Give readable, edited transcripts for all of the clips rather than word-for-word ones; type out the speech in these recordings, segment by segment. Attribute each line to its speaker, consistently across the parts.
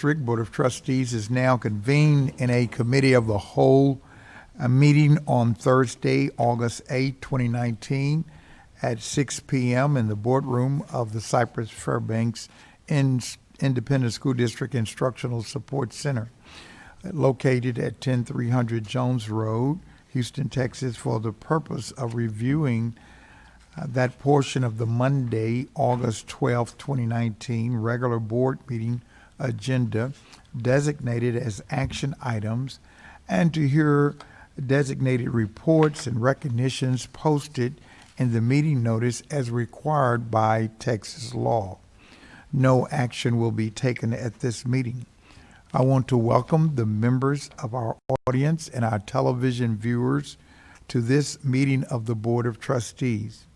Speaker 1: District Board of Trustees is now convened in a committee of the whole, a meeting on Thursday, August 8, 2019 at 6 p.m. in the boardroom of the Cypress-Fairbanks Independent School District Instructional Support Center, located at 10300 Jones Road, Houston, Texas, for the purpose of reviewing that portion of the Monday, August 12, 2019 regular board meeting agenda designated as action items, and to hear designated reports and recognitions posted in the meeting notice as required by Texas law. No action will be taken at this meeting. I want to welcome the members of our audience and our television viewers to this meeting of the Board of Trustees.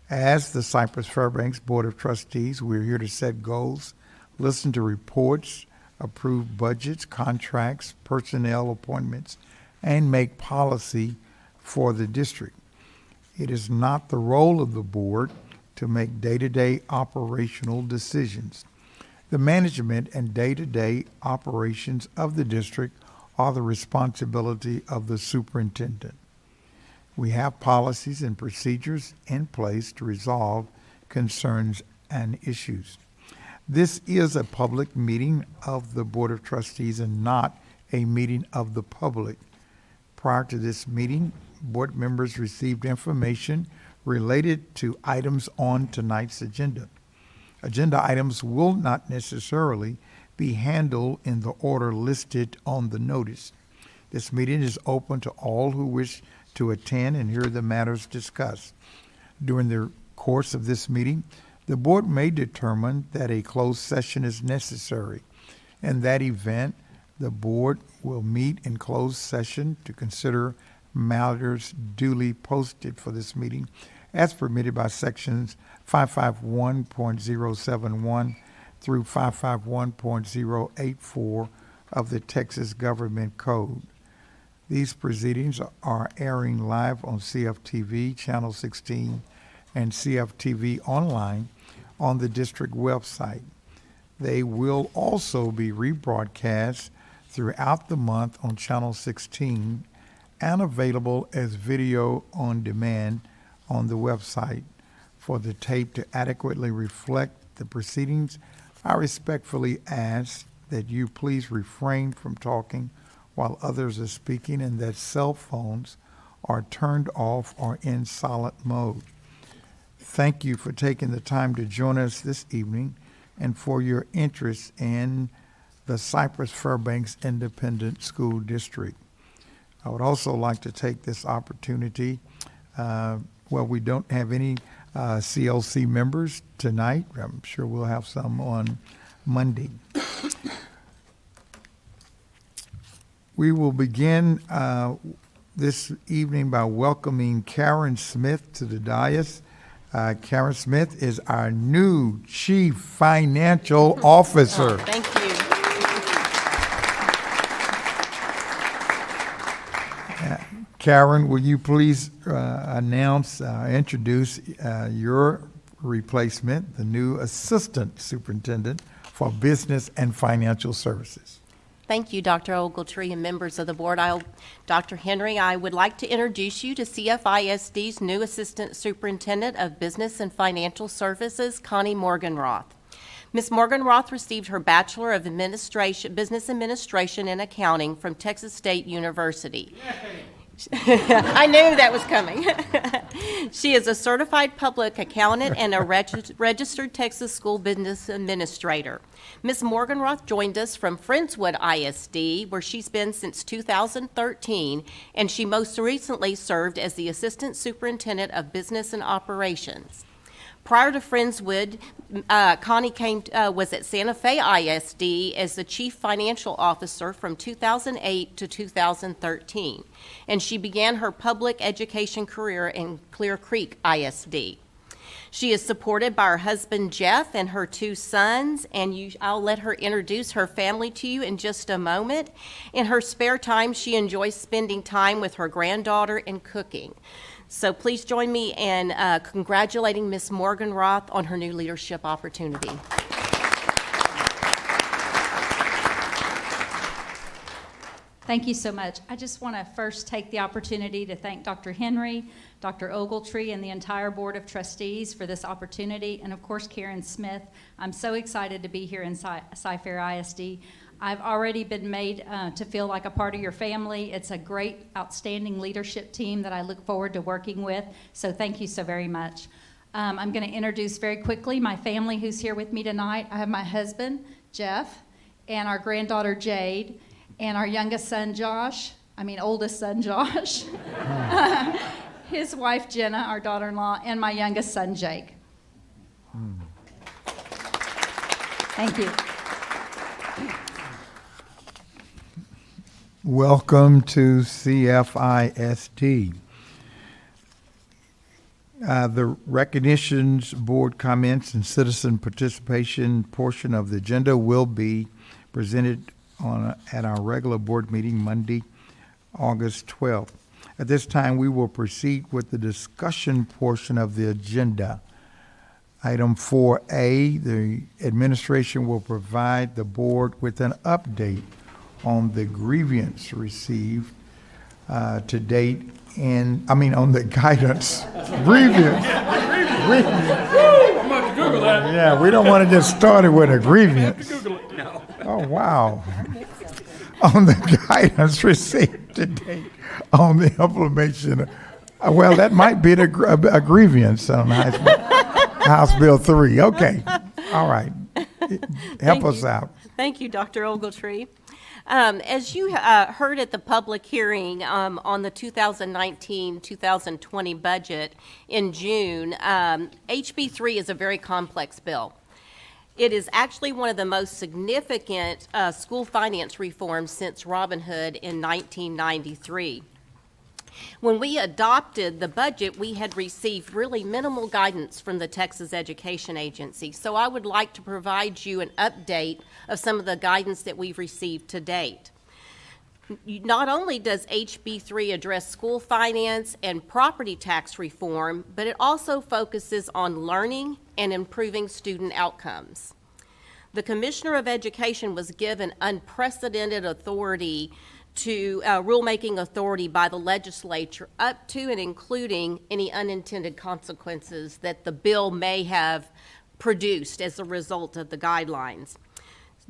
Speaker 1: As the Cypress-Fairbanks Board of Trustees, we're here to set goals, listen to reports, approve budgets, contracts, personnel appointments, and make policy for the district. It is not the role of the board to make day-to-day operational decisions. The management and day-to-day operations of the district are the responsibility of the superintendent. We have policies and procedures in place to resolve concerns and issues. This is a public meeting of the Board of Trustees and not a meeting of the public. Prior to this meeting, board members received information related to items on tonight's agenda. Agenda items will not necessarily be handled in the order listed on the notice. This meeting is open to all who wish to attend and hear the matters discussed. During the course of this meeting, the board may determine that a closed session is necessary. In that event, the board will meet in closed session to consider matters duly posted for this meeting as permitted by sections 551.071 through 551.084 of the Texas Government Code. These proceedings are airing live on CFTV Channel 16 and CFTV Online on the district website. They will also be rebroadcast throughout the month on Channel 16 and available as video on demand on the website. For the tape to adequately reflect the proceedings, I respectfully ask that you please refrain from talking while others are speaking and that cell phones are turned off or in silent mode. Thank you for taking the time to join us this evening and for your interest in the Cypress-Fairbanks Independent School District. I would also like to take this opportunity, we don't have any CLC members tonight. I'm sure we'll have some on Monday. We will begin this evening by welcoming Karen Smith to the dais. Karen Smith is our new Chief Financial Officer.
Speaker 2: Oh, thank you.
Speaker 1: Karen, will you please introduce your replacement, the new Assistant Superintendent for Business and Financial Services?
Speaker 2: Thank you, Dr. Ogletree and members of the board. Dr. Henry, I would like to introduce you to CFISD's new Assistant Superintendent of Business and Financial Services, Connie Morganroth. Ms. Morganroth received her Bachelor of Business Administration and Accounting from Texas State University. I knew that was coming. She is a certified public accountant and a registered Texas School Business Administrator. Ms. Morganroth joined us from Friendswood ISD, where she's been since 2013, and she most recently served as the Assistant Superintendent of Business and Operations. Prior to Friendswood, Connie was at Santa Fe ISD as the Chief Financial Officer from 2008 to 2013, and she began her public education career in Clear Creek ISD. She is supported by her husband, Jeff, and her two sons, and I'll let her introduce her family to you in just a moment. In her spare time, she enjoys spending time with her granddaughter and cooking. So please join me in congratulating Ms. Morganroth on her new leadership opportunity.
Speaker 3: Thank you so much. I just want to first take the opportunity to thank Dr. Henry, Dr. Ogletree, and the entire Board of Trustees for this opportunity, and of course, Karen Smith. I'm so excited to be here in Cyfair ISD. I've already been made to feel like a part of your family. It's a great, outstanding leadership team that I look forward to working with, so thank you so very much. I'm going to introduce very quickly my family who's here with me tonight. I have my husband, Jeff, and our granddaughter, Jade, and our oldest son, Josh, his wife, Jenna, our daughter-in-law, and my youngest son, Jake. Thank you.
Speaker 1: Welcome to CFISD. The recognitions, board comments, and citizen participation portion of the agenda will be presented at our regular board meeting Monday, August 12th. At this time, we will proceed with the discussion portion of the agenda. Item 4A, the administration will provide the board with an update on the grievance received to date on the guidance. Grievance.
Speaker 4: I'm about to Google that.
Speaker 1: Yeah, we don't want to get started with a grievance.
Speaker 4: Google it. No.
Speaker 1: Oh, wow. On the guidance received to date on the implementation, well, that might be a grievance on House Bill 3. Okay, all right. Help us out.
Speaker 2: Thank you, Dr. Ogletree. As you heard at the public hearing on the 2019-2020 budget in June, HB 3 is a very complex bill. It is actually one of the most significant school finance reforms since Robin Hood in 1993. When we adopted the budget, we had received really minimal guidance from the Texas Education Agency. So I would like to provide you an update of some of the guidance that we've received to date. Not only does HB 3 address school finance and property tax reform, but it also focuses on learning and improving student outcomes. The Commissioner of Education was given unprecedented authority to rulemaking authority by the legislature up to and including any unintended consequences that the bill may have produced as a result of the guidelines.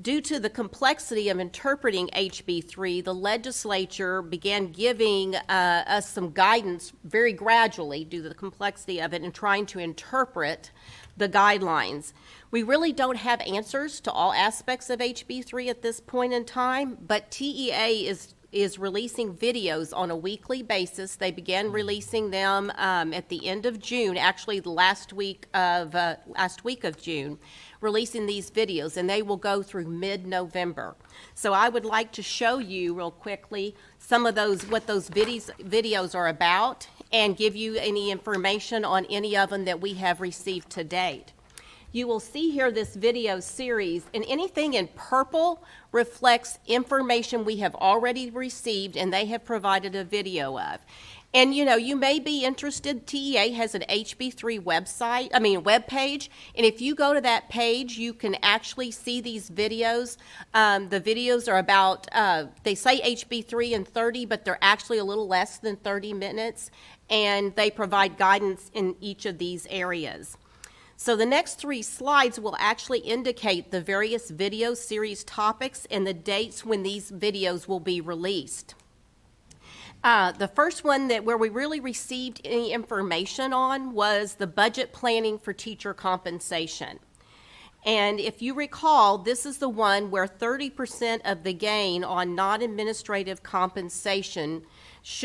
Speaker 2: Due to the complexity of interpreting HB 3, the legislature began giving us some guidance very gradually due to the complexity of it and trying to interpret the guidelines. We really don't have answers to all aspects of HB 3 at this point in time, but TEA is releasing videos on a weekly basis. They began releasing them at the end of June, actually the last week of June, releasing these videos, and they will go through mid-November. So I would like to show you real quickly some of what those videos are about and give you any information on any of them that we have received to date. You will see here this video series, and anything in purple reflects information we have already received and they have provided a video of. And you may be interested, TEA has an HB3 web page, and if you go to that page, you can actually see these videos. The videos are about, they say HB3 and 30, but they're actually a little less than 30 minutes, and they provide guidance in each of these areas. So the next 3 slides will actually indicate the various video series topics and the dates when these videos will be released. The first one where we really received any information on was the budget planning for teacher compensation. And if you recall, this is the one where 30% of the gain on non-administrative compensation,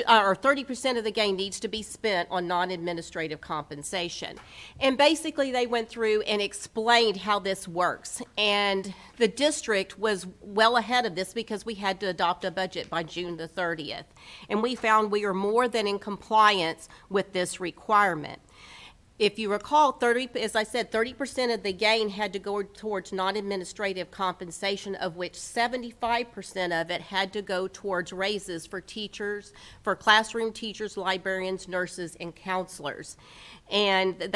Speaker 2: or 30% of the gain needs to be spent on non-administrative compensation. And basically they went through and explained how this works. And the district was well ahead of this because we had to adopt a budget by June the 30th. And we found we are more than in compliance with this requirement. If you recall, as I said, 30% of the gain had to go towards non-administrative compensation, of which 75% of it had to go towards raises for teachers, for classroom teachers, librarians, nurses, and counselors. And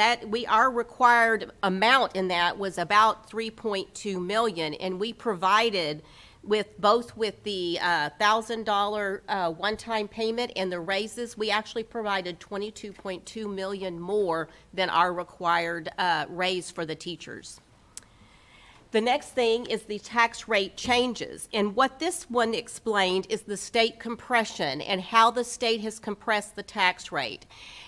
Speaker 2: our required amount in that was about $3.2 million, and we provided with both with the $1,000 one-time payment and the raises, we actually provided $22.2 million more than our required raise for the teachers. The next thing is the tax rate changes. And what this one explained is the state compression and how the state has compressed the tax rate.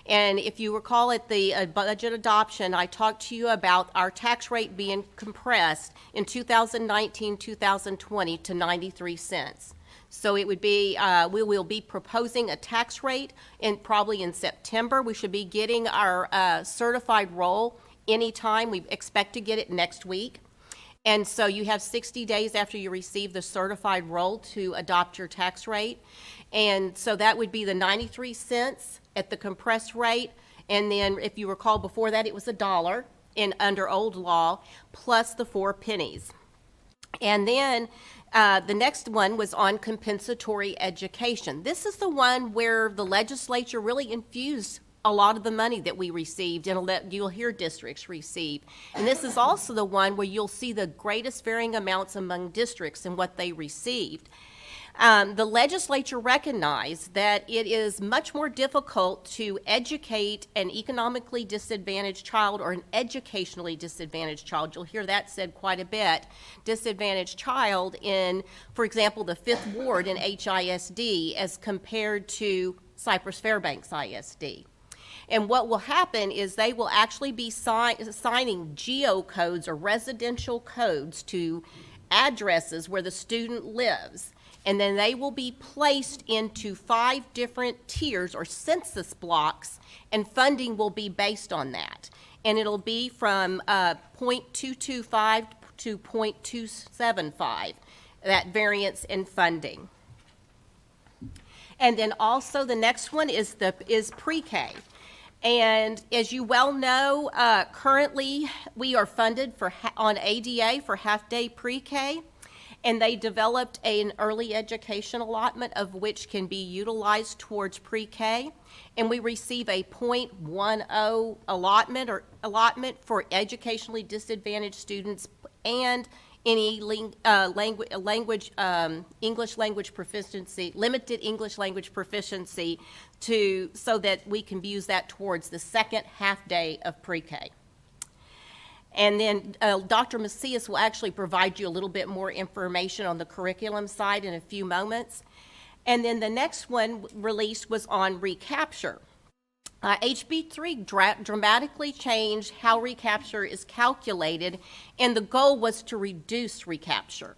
Speaker 2: And if you recall at the budget adoption, I talked to you about our tax rate being compressed in 2019, 2020 to 93 cents. So it would be, we will be proposing a tax rate probably in September. We should be getting our certified roll anytime. We expect to get it next week. And so you have 60 days after you receive the certified roll to adopt your tax rate. And so that would be the 93 cents at the compressed rate. And then if you recall before that, it was $1 under old law plus the 4 pennies. And then the next one was on compensatory education. This is the one where the legislature really infused a lot of the money that we received and you'll hear districts receive. And this is also the one where you'll see the greatest varying amounts among districts and what they received. The legislature recognized that it is much more difficult to educate an economically disadvantaged child or an educationally disadvantaged child. You'll hear that said quite a bit. Disadvantaged child in, for example, the 5th Ward in HISD as compared to Cypress-Fairbanks ISD. And what will happen is they will actually be assigning geocodes or residential codes to addresses where the student lives. And then they will be placed into 5 different tiers or census blocks, and funding will be based on that. And it'll be from 0.225 to 0.275, that variance in funding. And then also the next one is pre-K. And as you well know, currently we are funded on ADA for half-day pre-K, and they developed an early education allotment of which can be utilized towards pre-K, and we receive a 0.10 allotment for educationally disadvantaged students and any English language proficiency, limited English language proficiency, so that we can use that towards the second half day of pre-K. And then Dr. Macias will actually provide you a little bit more information on the curriculum side in a few moments. And then the next one released was on recapture. HB 3 dramatically changed how recapture is calculated, and the goal was to reduce recapture.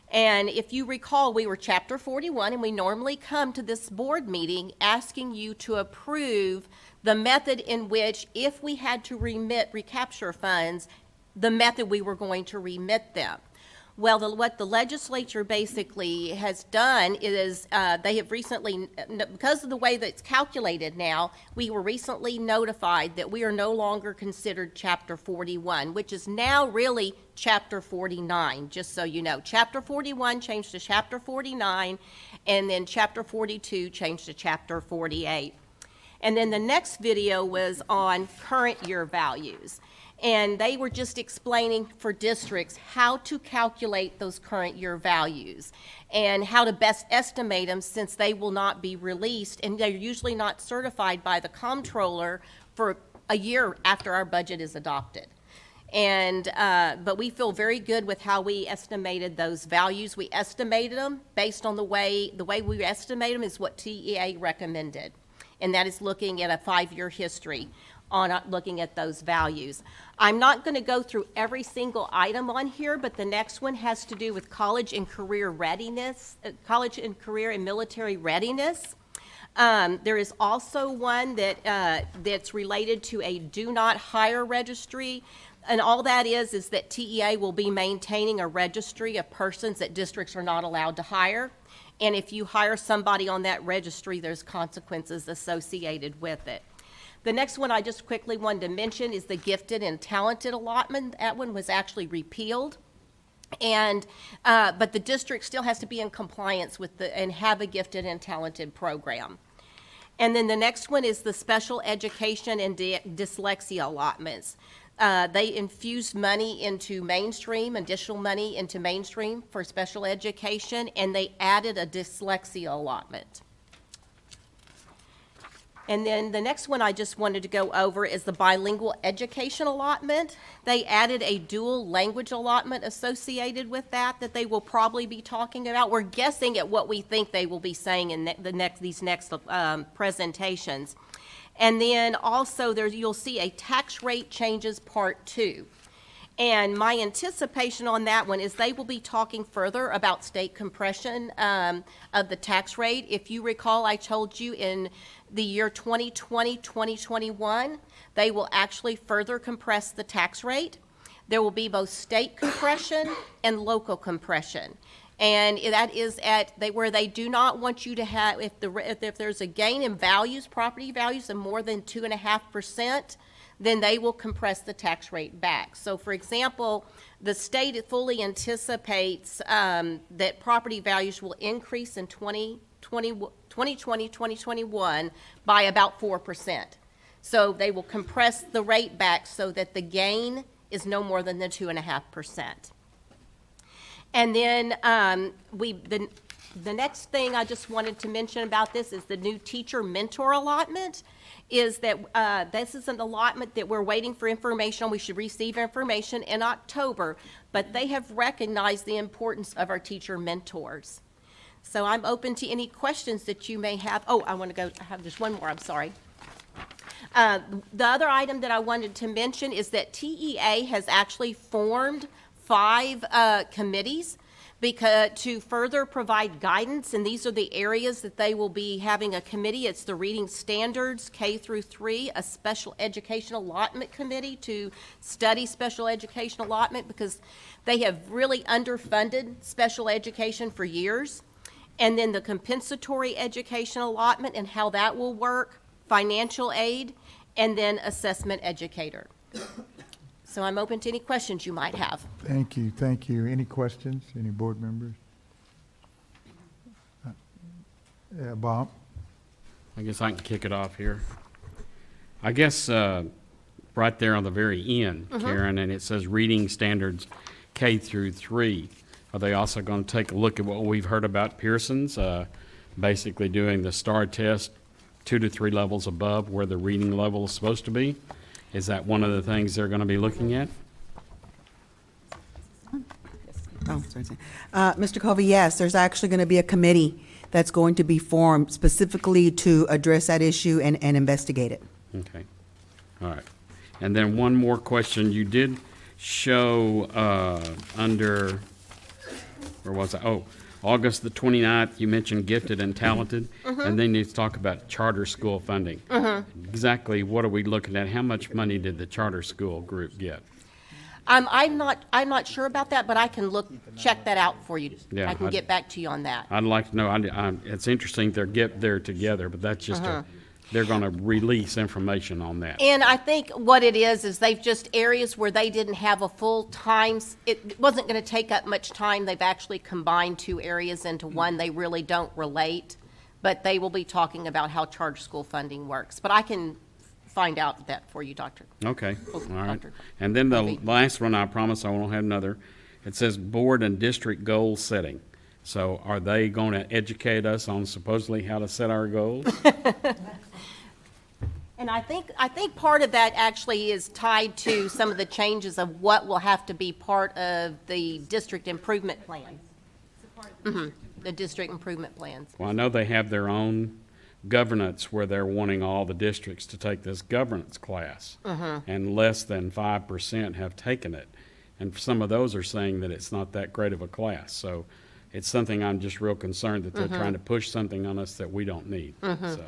Speaker 2: And if you recall, we were Chapter 41, and we normally come to this board meeting asking you to approve the method in which, if we had to remit recapture funds, the method we were going to remit them. Well, what the legislature basically has done is they have recently, because of the way that it's calculated now, we were recently notified that we are no longer considered Chapter 41, which is now really Chapter 49, just so you know. Chapter 41 changed to Chapter 49, and then Chapter 42 changed to Chapter 48. And then the next video was on current year values. And they were just explaining for districts how to calculate those current year values and how to best estimate them, since they will not be released, and they're usually not certified by the comptroller for a year after our budget is adopted. And but we feel very good with how we estimated those values. We estimated them based on the way we estimate them is what TEA recommended, and that is looking at a 5-year history on looking at those values. I'm not going to go through every single item on here, but the next one has to do with college and career readiness, college and career and military readiness. There is also one that's related to a do not hire registry. And all that is that TEA will be maintaining a registry of persons that districts are not allowed to hire. And if you hire somebody on that registry, there's consequences associated with it. The next one I just quickly wanted to mention is the gifted and talented allotment. That one was actually repealed. And but the district still has to be in compliance with and have a gifted and talented program. And then the next one is the special education and dyslexia allotments. They infused money into mainstream, additional money into mainstream for special education, and they added a dyslexia allotment. And then the next one I just wanted to go over is the bilingual education allotment. They added a dual language allotment associated with that they will probably be talking about. We're guessing at what we think they will be saying in these next presentations. And then also you'll see a tax rate changes part 2. And my anticipation on that one is they will be talking further about state compression of the tax rate. If you recall, I told you in the year 2020, 2021, they will actually further compress the tax rate. There will be both state compression and local compression. And that is where they do not want you to have, if there's a gain in values, property values of more than 2.5%, then they will compress the tax rate back. So for example, the state fully anticipates that property values will increase in 2020, 2021 by about 4%. So they will compress the rate back so that the gain is no more than the 2.5%. And then the next thing I just wanted to mention about this is the new teacher mentor allotment. Is that this is an allotment that we're waiting for information on. We should receive information in October, but they have recognized the importance of our teacher mentors. So I'm open to any questions that you may have. Oh, I have just one more, I'm sorry. The other item that I wanted to mention is that TEA has actually formed 5 committees to further provide guidance, and these are the areas that they will be having a committee. It's the reading standards, K through 3, a special education allotment committee to study special education allotment because they have really underfunded special education for years. And then the compensatory education allotment and how that will work, financial aid, and then assessment educator. So I'm open to any questions you might have.
Speaker 1: Thank you, thank you. Any questions, any board members? Bob?
Speaker 4: I guess I can kick it off here. I guess right there on the very end, Karen, and it says reading standards K through 3. Are they also going to take a look at what we've heard about Pearson's, basically doing the STAR test 2 to 3 levels above where the reading level is supposed to be? Is that one of the things they're going to be looking at?
Speaker 5: Oh, sorry. Mr. Covey, yes, there's actually going to be a committee that's going to be formed specifically to address that issue and investigate it.
Speaker 4: Okay. All right. And then one more question. You did show under, where was I? Oh, August the 29th, you mentioned gifted and talented, and then you talk about charter school funding. Exactly what are we looking at? How much money did the charter school group get?
Speaker 2: I'm not sure about that, but I can check that out for you.
Speaker 4: Yeah,
Speaker 2: I can get back to you on that.
Speaker 4: I'd like to know. It's interesting they're together, but that's just they're going to release information on that.
Speaker 2: And I think what it is they've just areas where they didn't have a full time, it wasn't going to take up much time. They've actually combined 2 areas into one. They really don't relate, but they will be talking about how charter school funding works. But I can find out that for you, Doctor.
Speaker 4: Okay, all right.
Speaker 2: Doctor.
Speaker 4: And then the
Speaker 2: Covey.
Speaker 4: last one, I promise I won't have another. It says board and district goal setting. So are they going to educate us on supposedly how to set our goals?
Speaker 2: And I think part of that actually is tied to some of the changes of what will have to be part of the district improvement plan. The district improvement plans.
Speaker 4: Well, I know they have their own governance where they're wanting all the districts to take this governance class. And less than 5% have taken it. And some of those are saying that it's not that great of a class. So it's something I'm just real concerned that they're trying to push something on us that we don't need. So,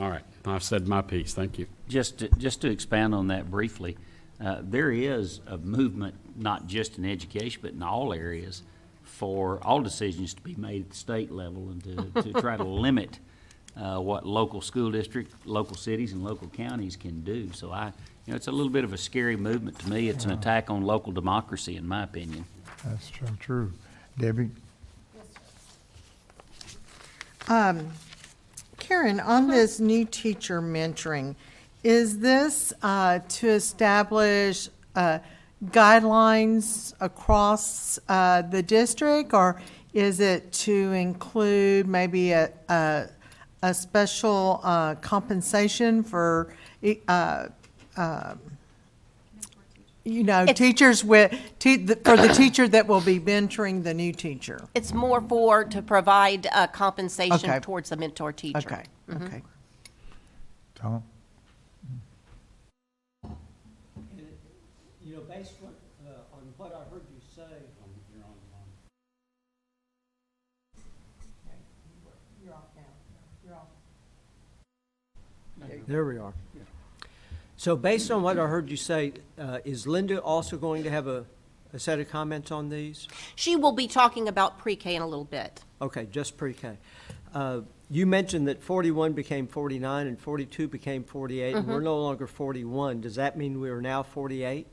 Speaker 4: all right, I've said my piece. Thank you.
Speaker 6: Just to expand on that briefly, there is a movement, not just in education, but in all areas, for all decisions to be made at the state level and to try to limit what local school districts, local cities, and local counties can do. So it's a little bit of a scary movement to me. It's an attack on local democracy, in my opinion.
Speaker 1: That's true. Debbie?
Speaker 7: Karen, on this new teacher mentoring, Is this to establish guidelines across the district, or is it to include maybe a special compensation for, teachers with, for the teacher that will be mentoring the new teacher?
Speaker 2: It's more to provide compensation
Speaker 7: Okay.
Speaker 2: towards the mentor teacher.
Speaker 7: Okay, okay.
Speaker 1: Tom?
Speaker 8: Based on what I heard you say. There we are. So based on what I heard you say, is Linda also going to have a set of comments on these?
Speaker 2: She will be talking about pre-K in a little bit.
Speaker 8: Okay, just pre-K. You mentioned that 41 became 49 and 42 became 48, and we're no longer 41. Does that mean we are now 48?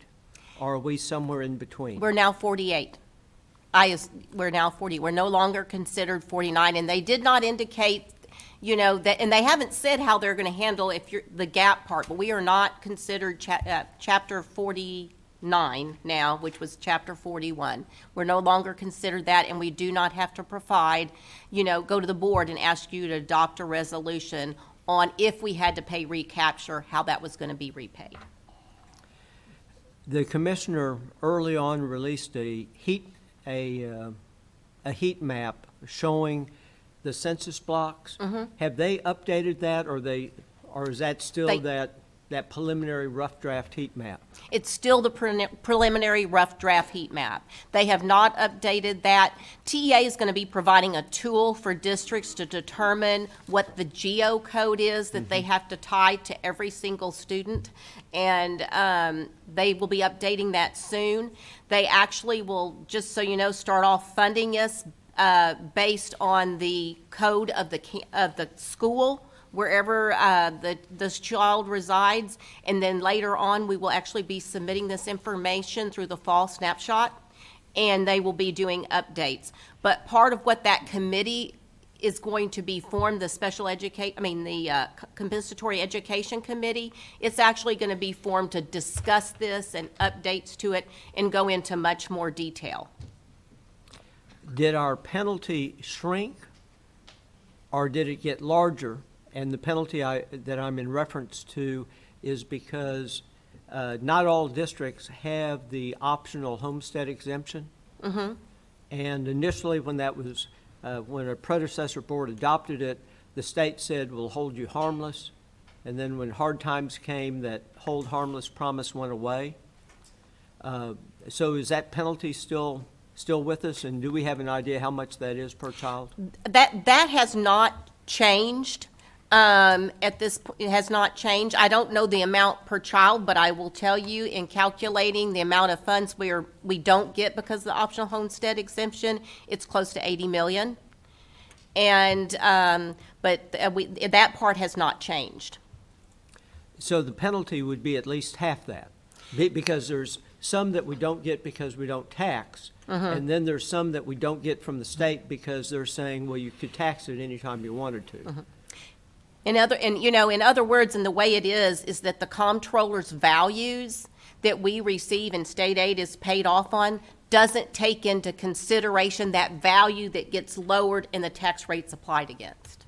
Speaker 8: Or are we somewhere in between?
Speaker 2: We're now 48. We're now 40. We're no longer considered 49, and they did not indicate, that, and they haven't said how they're going to handle the gap part, but we are not considered chapter 49 now, which was chapter 41. We're no longer considered that, and we do not have to provide, go to the board and ask you to adopt a resolution on if we had to pay recapture, how that was going to be repaid.
Speaker 8: The commissioner early on released a heat map showing the census blocks. Have they updated that, or is that still that preliminary rough draft heat map?
Speaker 2: It's still the preliminary rough draft heat map. They have not updated that. TEA is going to be providing a tool for districts to determine what the geocode is that they have to tie to every single student, and they will be updating that soon. They actually will, just so you know, start off funding us based on the code of the school, wherever this child resides, and then later on, we will actually be submitting this information through the fall snapshot, and they will be doing updates. But part of what that committee is going to be formed, the compensatory education committee, it's actually going to be formed to discuss this and updates to it and go into much more detail.
Speaker 8: Did our penalty shrink, or did it get larger? And the penalty that I'm in reference to is because not all districts have the optional homestead exemption. And initially, when that was, when a predecessor board adopted it, the state said, we'll hold you harmless. And then when hard times came, that hold harmless promise went away. So is that penalty still with us? And do we have an idea how much that is per child?
Speaker 2: That has not changed. It has not changed. I don't know the amount per child, but I will tell you, in calculating the amount of funds we don't get because of the optional homestead exemption, it's close to 80 million. And that part has not changed.
Speaker 8: So the penalty would be at least half that, because there's some that we don't get because we don't tax, and then there's some that we don't get from the state because they're saying, well, you could tax it anytime you wanted to.
Speaker 2: In other words, and the way it is that the comptroller's values that we receive and state aid is paid off on doesn't take into consideration that value that gets lowered and the tax rates applied against.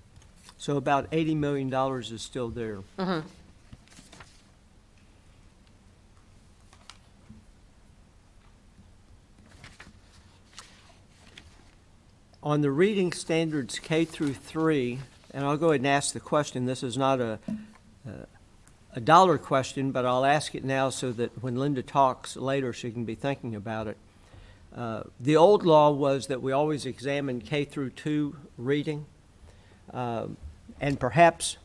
Speaker 8: So about $80 million is still there. On the reading standards K through 3, and I'll go ahead and ask the question. This is not a dollar question, but I'll ask it now so that when Linda talks later, she can be thinking about it. The old law was that we always examine K through 2 reading, and perhaps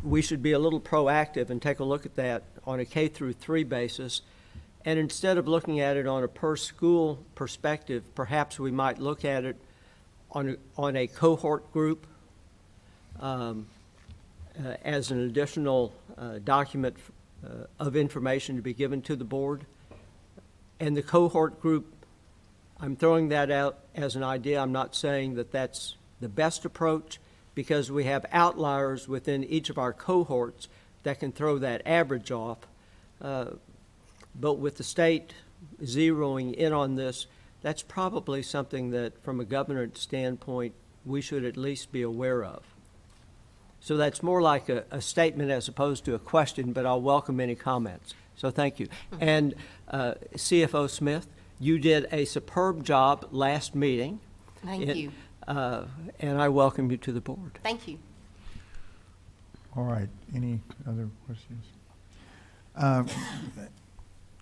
Speaker 8: we should be a little proactive and take a look at that on a K through 3 basis. And instead of looking at it on a per school perspective, perhaps we might look at it on a cohort group as an additional document of information to be given to the board. And the cohort group, I'm throwing that out as an idea. I'm not saying that that's the best approach, because we have outliers within each of our cohorts that can throw that average off. But with the state zeroing in on this, that's probably something that, from a governance standpoint, we should at least be aware of. So that's more like a statement as opposed to a question, but I'll welcome any comments. So thank you. And CFO Smith, you did a superb job last meeting.
Speaker 2: Thank you.
Speaker 8: And I welcome you to the board.
Speaker 2: Thank you.
Speaker 1: All right, any other questions?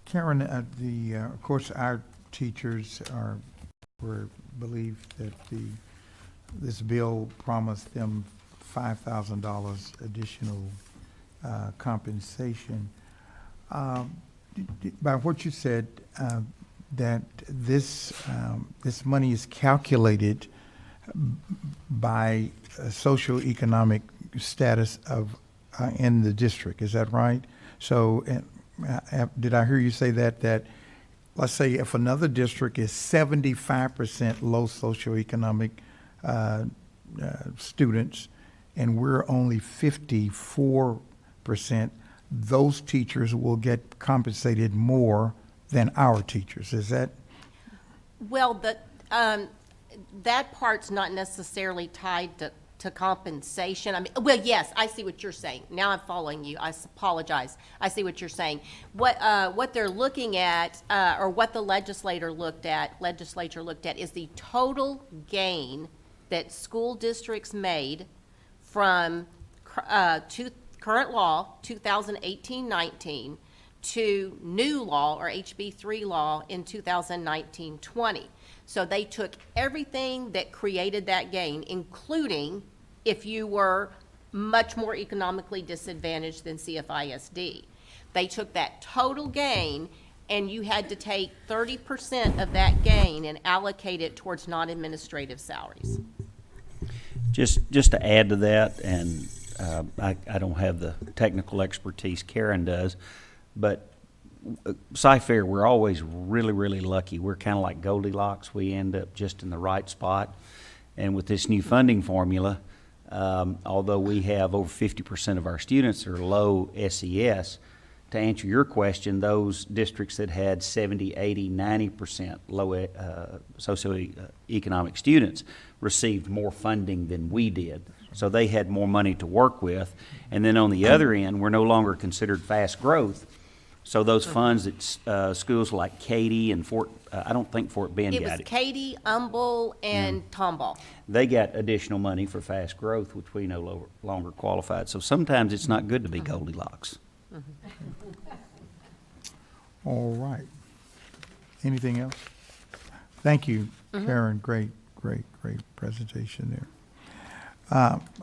Speaker 1: Karen, of course, our teachers believe that this bill promised them $5,000 additional compensation. By what you said, that this money is calculated by socioeconomic status of in the district. Is that right? So, did I hear you say that let's say if another district is 75% low socioeconomic students, and we're only 54%, those teachers will get compensated more than our teachers. Is that?
Speaker 2: Well, that part's not necessarily tied to compensation. I mean, well, yes, I see what you're saying. Now I'm following you. I apologize. I see what you're saying. What they're looking at, or what the legislature looked at is the total gain that school districts made from current law, 2018-19, to new law, or HB3 law, in 2019-20. So they took everything that created that gain, including if you were much more economically disadvantaged than CFISD. They took that total gain, and you had to take 30% of that gain and allocate it towards non-administrative salaries.
Speaker 6: Just to add to that, and I don't have the technical expertise Karen does, but Cy-Fair, we're always really, really lucky. We're kind of like Goldilocks. We end up just in the right spot. And with this new funding formula, although we have over 50% of our students are low SES, to answer your question, those districts that had 70, 80, 90% low socioeconomic students received more funding than we did. So they had more money to work with. And then on the other end, we're no longer considered fast growth. So those funds that schools like Katy and I don't think Fort Bend
Speaker 2: It
Speaker 6: got
Speaker 2: was
Speaker 6: it.
Speaker 2: Katy, Humble, and Tomball.
Speaker 6: They got additional money for fast growth, which we no longer qualified. So sometimes it's not good to be Goldilocks.
Speaker 1: All right. Anything else? Thank you, Karen. Great presentation there.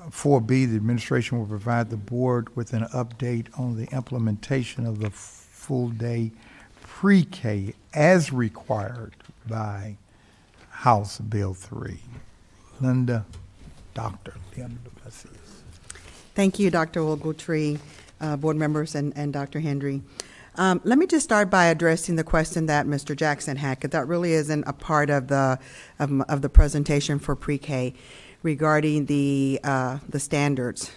Speaker 1: 4B, the administration will provide the board with an update on the implementation of the full-day pre-K as required by House Bill 3. Dr. Linda Macias.
Speaker 5: Thank you, Dr. Ogletree, board members, and Dr. Hendry. Let me just start by addressing the question that Mr. Jackson had, because that really isn't a part of the presentation for pre-K regarding the standards,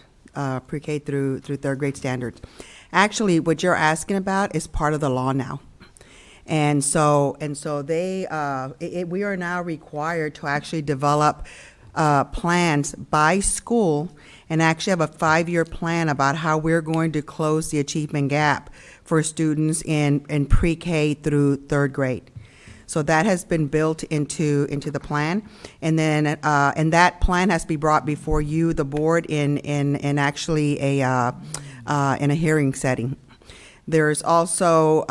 Speaker 5: pre-K through third grade standards. Actually, what you're asking about is part of the law now. And so we are now required to actually develop plans by school and actually have a 5-year plan about how we're going to close the achievement gap for students in pre-K through third grade. So that has been built into the plan, and then and that plan has to be brought before you, the board, in actually in a hearing setting. There's also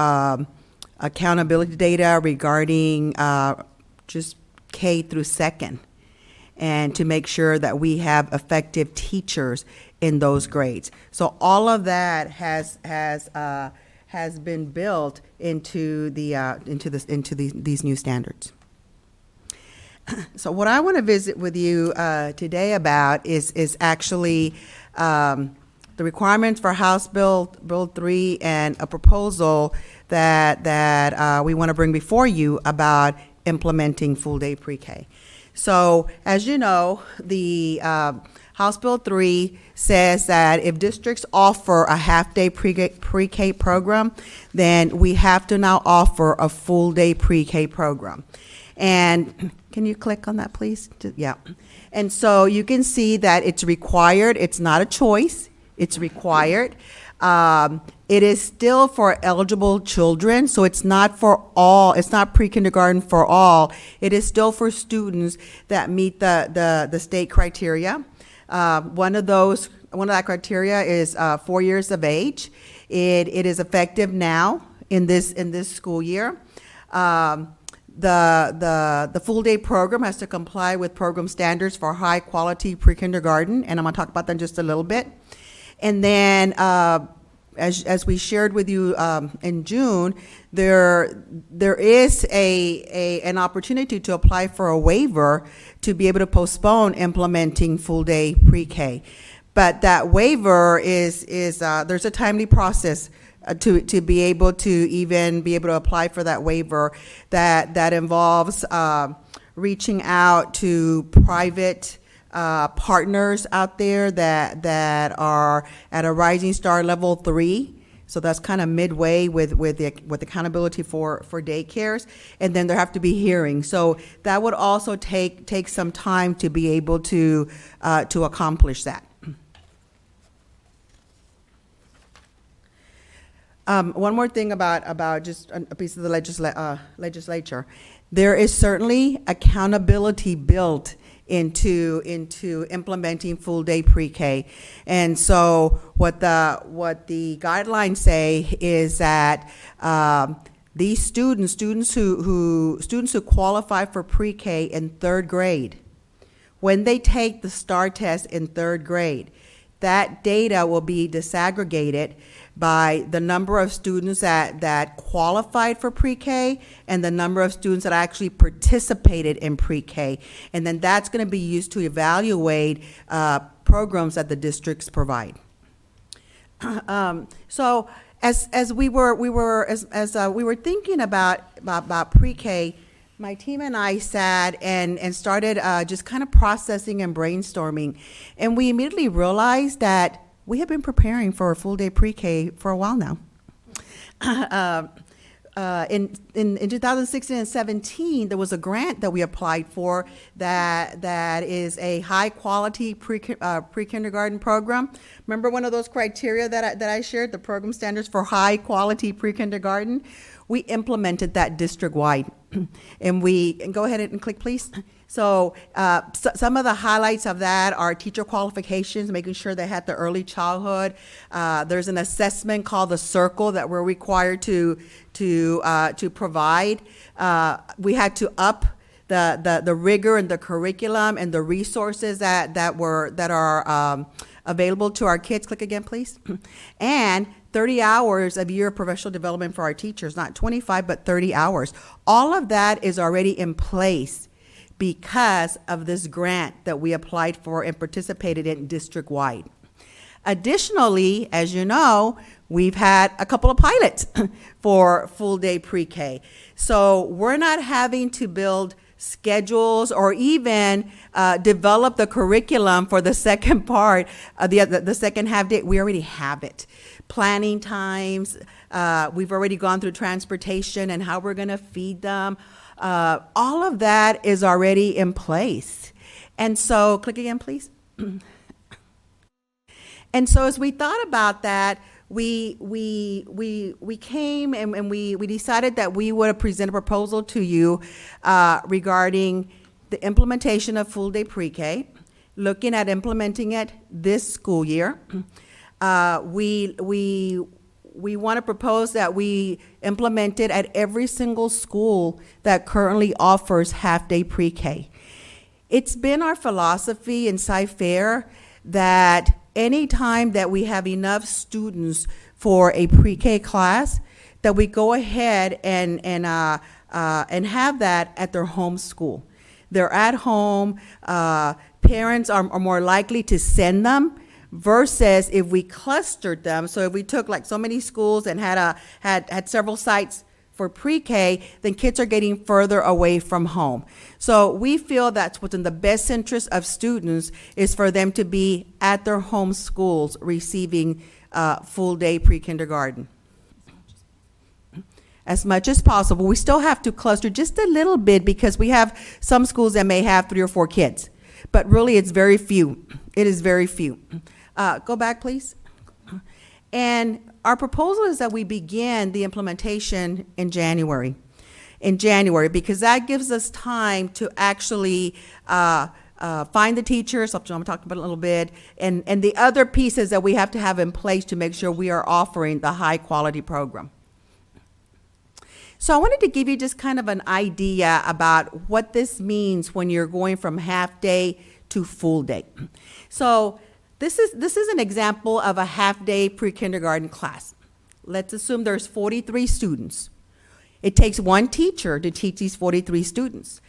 Speaker 5: accountability data regarding just K through second, and to make sure that we have effective teachers in those grades. So all of that has been built into these new standards. So what I want to visit with you today about is actually the requirements for House Bill 3 and a proposal that we want to bring before you about implementing full day pre-K. So, as you know, the House Bill 3 says that if districts offer a half-day pre-K program, then we have to now offer a full-day pre-K program. And can you click on that, please? Yeah. And so you can see that it's required. It's not a choice. It's required. It is still for eligible children, so it's not for all, it's not pre-kindergarten for all. It is still for students that meet the state criteria. One of that criteria is 4 years of age. It is effective now in this school year. The full day program has to comply with program standards for high quality pre-kindergarten, and I'm going to talk about that in just a little bit. And then, as we shared with you in June, there is an opportunity to apply for a waiver to be able to postpone implementing full day pre-K. But that waiver is there's a timely process to be able to even be able to apply for that waiver that involves reaching out to private partners out there that are at a Rising Star Level 3. So that's kind of midway with accountability for daycares, and then there have to be hearings. So that would also take some time to be able to accomplish that. One more thing about just a piece of the legislature. There is certainly accountability built into implementing full day pre-K. And so what the guidelines say is that these students who qualify for pre-K in third grade, when they take the STAR test in third grade, that data will be disaggregated by the number of students that qualified for pre-K and the number of students that actually participated in pre-K. And then that's going to be used to evaluate programs that the districts provide. So as we were thinking about pre-K, my team and I sat and started just kind of processing and brainstorming, and we immediately realized that we have been preparing for a full day pre-K for a while now. In 2016 and 17, there was a grant that we applied for that is a high quality pre-kindergarten program. Remember one of those criteria that I shared, the program standards for high quality pre-kindergarten? We implemented that district-wide. And go ahead and click, please. So some of the highlights of that are teacher qualifications, making sure they had the early childhood. There's an assessment called the Circle that we're required to provide. We had to up the rigor and the curriculum and the resources that are available to our kids. Click again, please. And 30 hours of year of professional development for our teachers, not 25, but 30 hours. All of that is already in place because of this grant that we applied for and participated in district-wide. Additionally, as you know, we've had a couple of pilots for full-day pre-K. So we're not having to build schedules or even develop the curriculum for the second part, the second half day. We already have it. Planning times, we've already gone through transportation and how we're going to feed them. All of that is already in place. And so, click again, please. And so as we thought about that, we came and we decided that we would present a proposal to you regarding the implementation of full day pre-K, looking at implementing it this school year. We want to propose that we implement it at every single school that currently offers half-day pre-K. It's been our philosophy in Cy-Fair that anytime that we have enough students for a pre-K class, that we go ahead and have that at their home school. They're at home. Parents are more likely to send them versus if we clustered them. So if we took like so many schools and had several sites for pre-K, then kids are getting further away from home. So we feel that's what's in the best interest of students is for them to be at their home schools receiving full-day pre-kindergarten. As much as possible. We still have to cluster just a little bit because we have some schools that may have 3 or 4 kids, but really it's very few. It is very few. Go back, please. And our proposal is that we begin the implementation in January. Because that gives us time to actually find the teachers, which I'm talking about a little bit, and the other pieces that we have to have in place to make sure we are offering the high-quality program. So I wanted to give you just kind of an idea about what this means when you're going from half-day to full-day. So this is an example of a half-day pre-kindergarten class. Let's assume there's 43 students. It takes one teacher to teach these 43 students.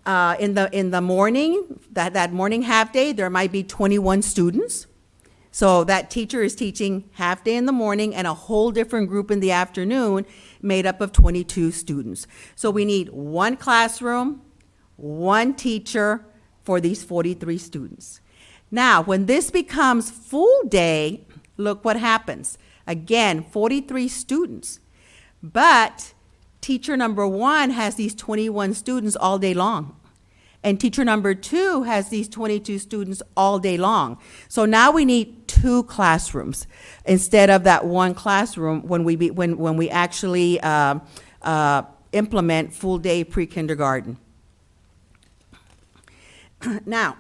Speaker 5: In the morning, that morning half-day, there might be 21 students. So that teacher is teaching half-day in the morning and a whole different group in the afternoon made up of 22 students. So we need one classroom, one teacher for these 43 students. Now, when this becomes full day, look what happens. Again, 43 students, but teacher number 1 has these 21 students all day long. And teacher number 2 has these 22 students all day long. So now we need 2 classrooms instead of that one classroom when we actually implement full day pre-kindergarten. Now,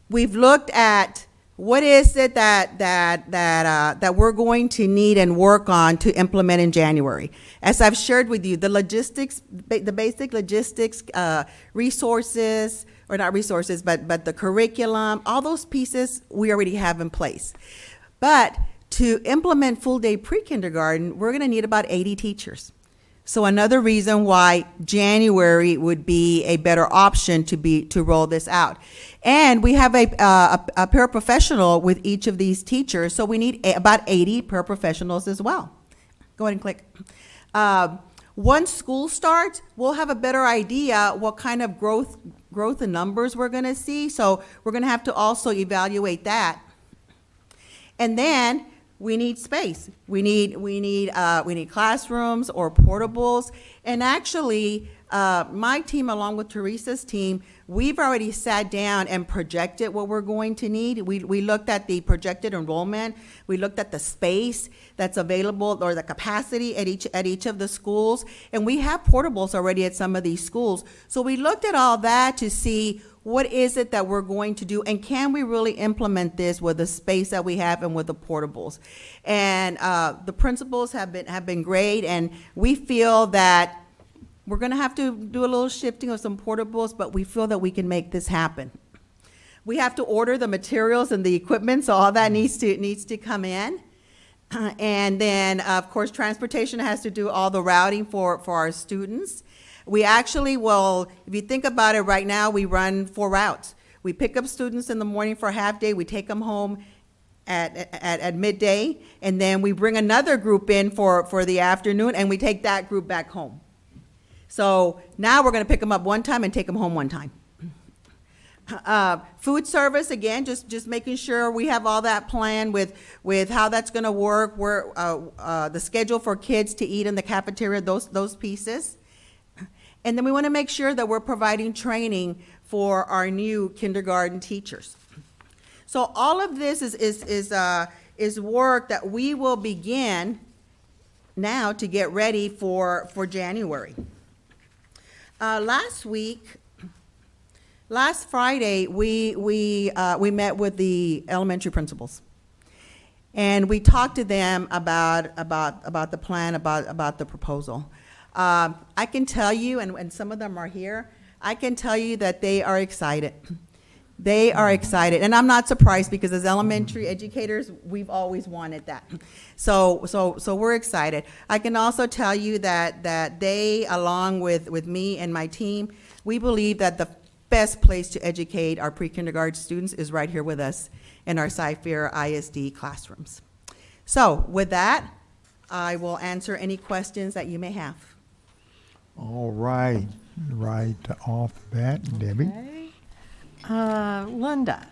Speaker 5: we've looked at what is it that we're going to need and work on to implement in January. As I've shared with you, the logistics, the basic logistics, resources, or not resources, but the curriculum, all those pieces we already have in place. But to implement full-day pre-kindergarten, we're going to need about 80 teachers. So another reason why January would be a better option to roll this out. And we have a paraprofessional with each of these teachers, so we need about 80 paraprofessionals as well. Go ahead and click. Once school starts, we'll have a better idea what kind of growth and numbers we're going to see. So we're going to have to also evaluate that. And then we need space. We need classrooms or portables. And actually, my team, along with Teresa's team, we've already sat down and projected what we're going to need. We looked at the projected enrollment. We looked at the space that's available or the capacity at each of the schools. And we have portables already at some of these schools. So we looked at all that to see what is it that we're going to do, and can we really implement this with the space that we have and with the portables? And the principals have been great, and we feel that we're going to have to do a little shifting of some portables, but we feel that we can make this happen. We have to order the materials and the equipment, so all that needs to come in. And then, of course, transportation has to do all the routing for our students. We actually will, if you think about it right now, we run 4 routes. We pick up students in the morning for a half day, we take them home at midday, and then we bring another group in for the afternoon, and we take that group back home. So now we're going to pick them up one time and take them home one time. Food service, again, just making sure we have all that planned with how that's going to work, where the schedule for kids to eat in the cafeteria, those pieces. And then we want to make sure that we're providing training for our new kindergarten teachers. So all of this is work that we will begin now to get ready for January. Last Friday, we met with the elementary principals, and we talked to them about the plan, about the proposal. I can tell you, and some of them are here, I can tell you that they are excited. They are excited, and I'm not surprised because as elementary educators, we've always wanted that. So we're excited. I can also tell you that they, along with me and my team, we believe that the best place to educate our pre-kindergarten students is right here with us in our Cypher ISD classrooms. So with that, I will answer any questions that you may have.
Speaker 1: All right, right off the bat, Debbie.
Speaker 7: Linda,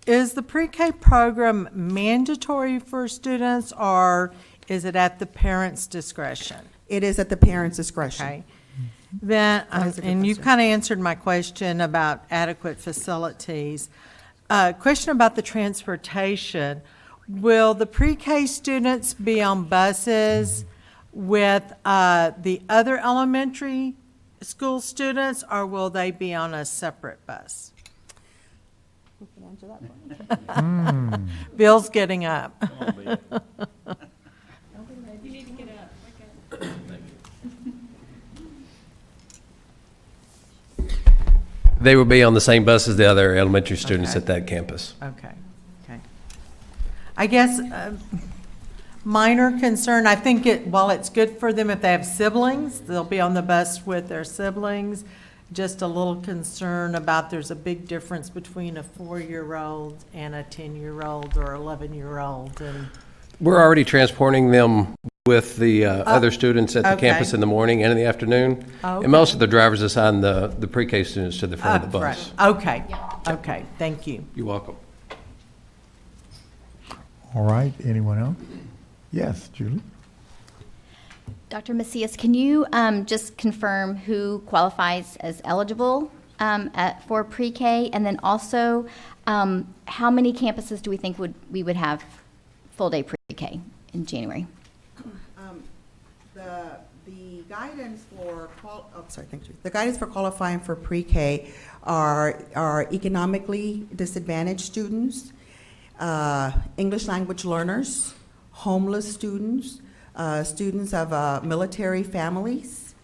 Speaker 7: is the pre-K program mandatory for students, or is it at the parent's discretion?
Speaker 5: It is at the parent's discretion.
Speaker 7: Okay. Then,
Speaker 5: That is a good
Speaker 7: and you
Speaker 5: question.
Speaker 7: kind of answered my question about adequate facilities. Question about the transportation. Will the pre-K students be on buses with the other elementary school students, or will they be on a separate bus? Bill's getting up.
Speaker 9: They will be on the same bus as the other elementary students
Speaker 7: Okay.
Speaker 9: at that campus.
Speaker 7: Okay, okay. I guess, minor concern, I think while it's good for them if they have siblings, they'll be on the bus with their siblings. Just a little concern about there's a big difference between a 4-year-old and a 10-year-old or 11-year-old, and,
Speaker 9: We're already transporting them with the other students at the
Speaker 7: okay.
Speaker 9: campus in the morning and in the afternoon.
Speaker 7: Okay.
Speaker 9: And most of the drivers assign the pre-K students to the front of the
Speaker 7: right.
Speaker 9: bus.
Speaker 7: Okay, okay, thank you.
Speaker 9: You're welcome.
Speaker 1: All right, anyone else? Yes, Julie?
Speaker 10: Dr. Macias, can you just confirm who qualifies as eligible for pre-K? And then also, how many campuses do we think we would have full-day pre-K in January?
Speaker 5: The guidance for the guidance for qualifying for pre-K are economically disadvantaged students, English language learners, homeless students, students of military families.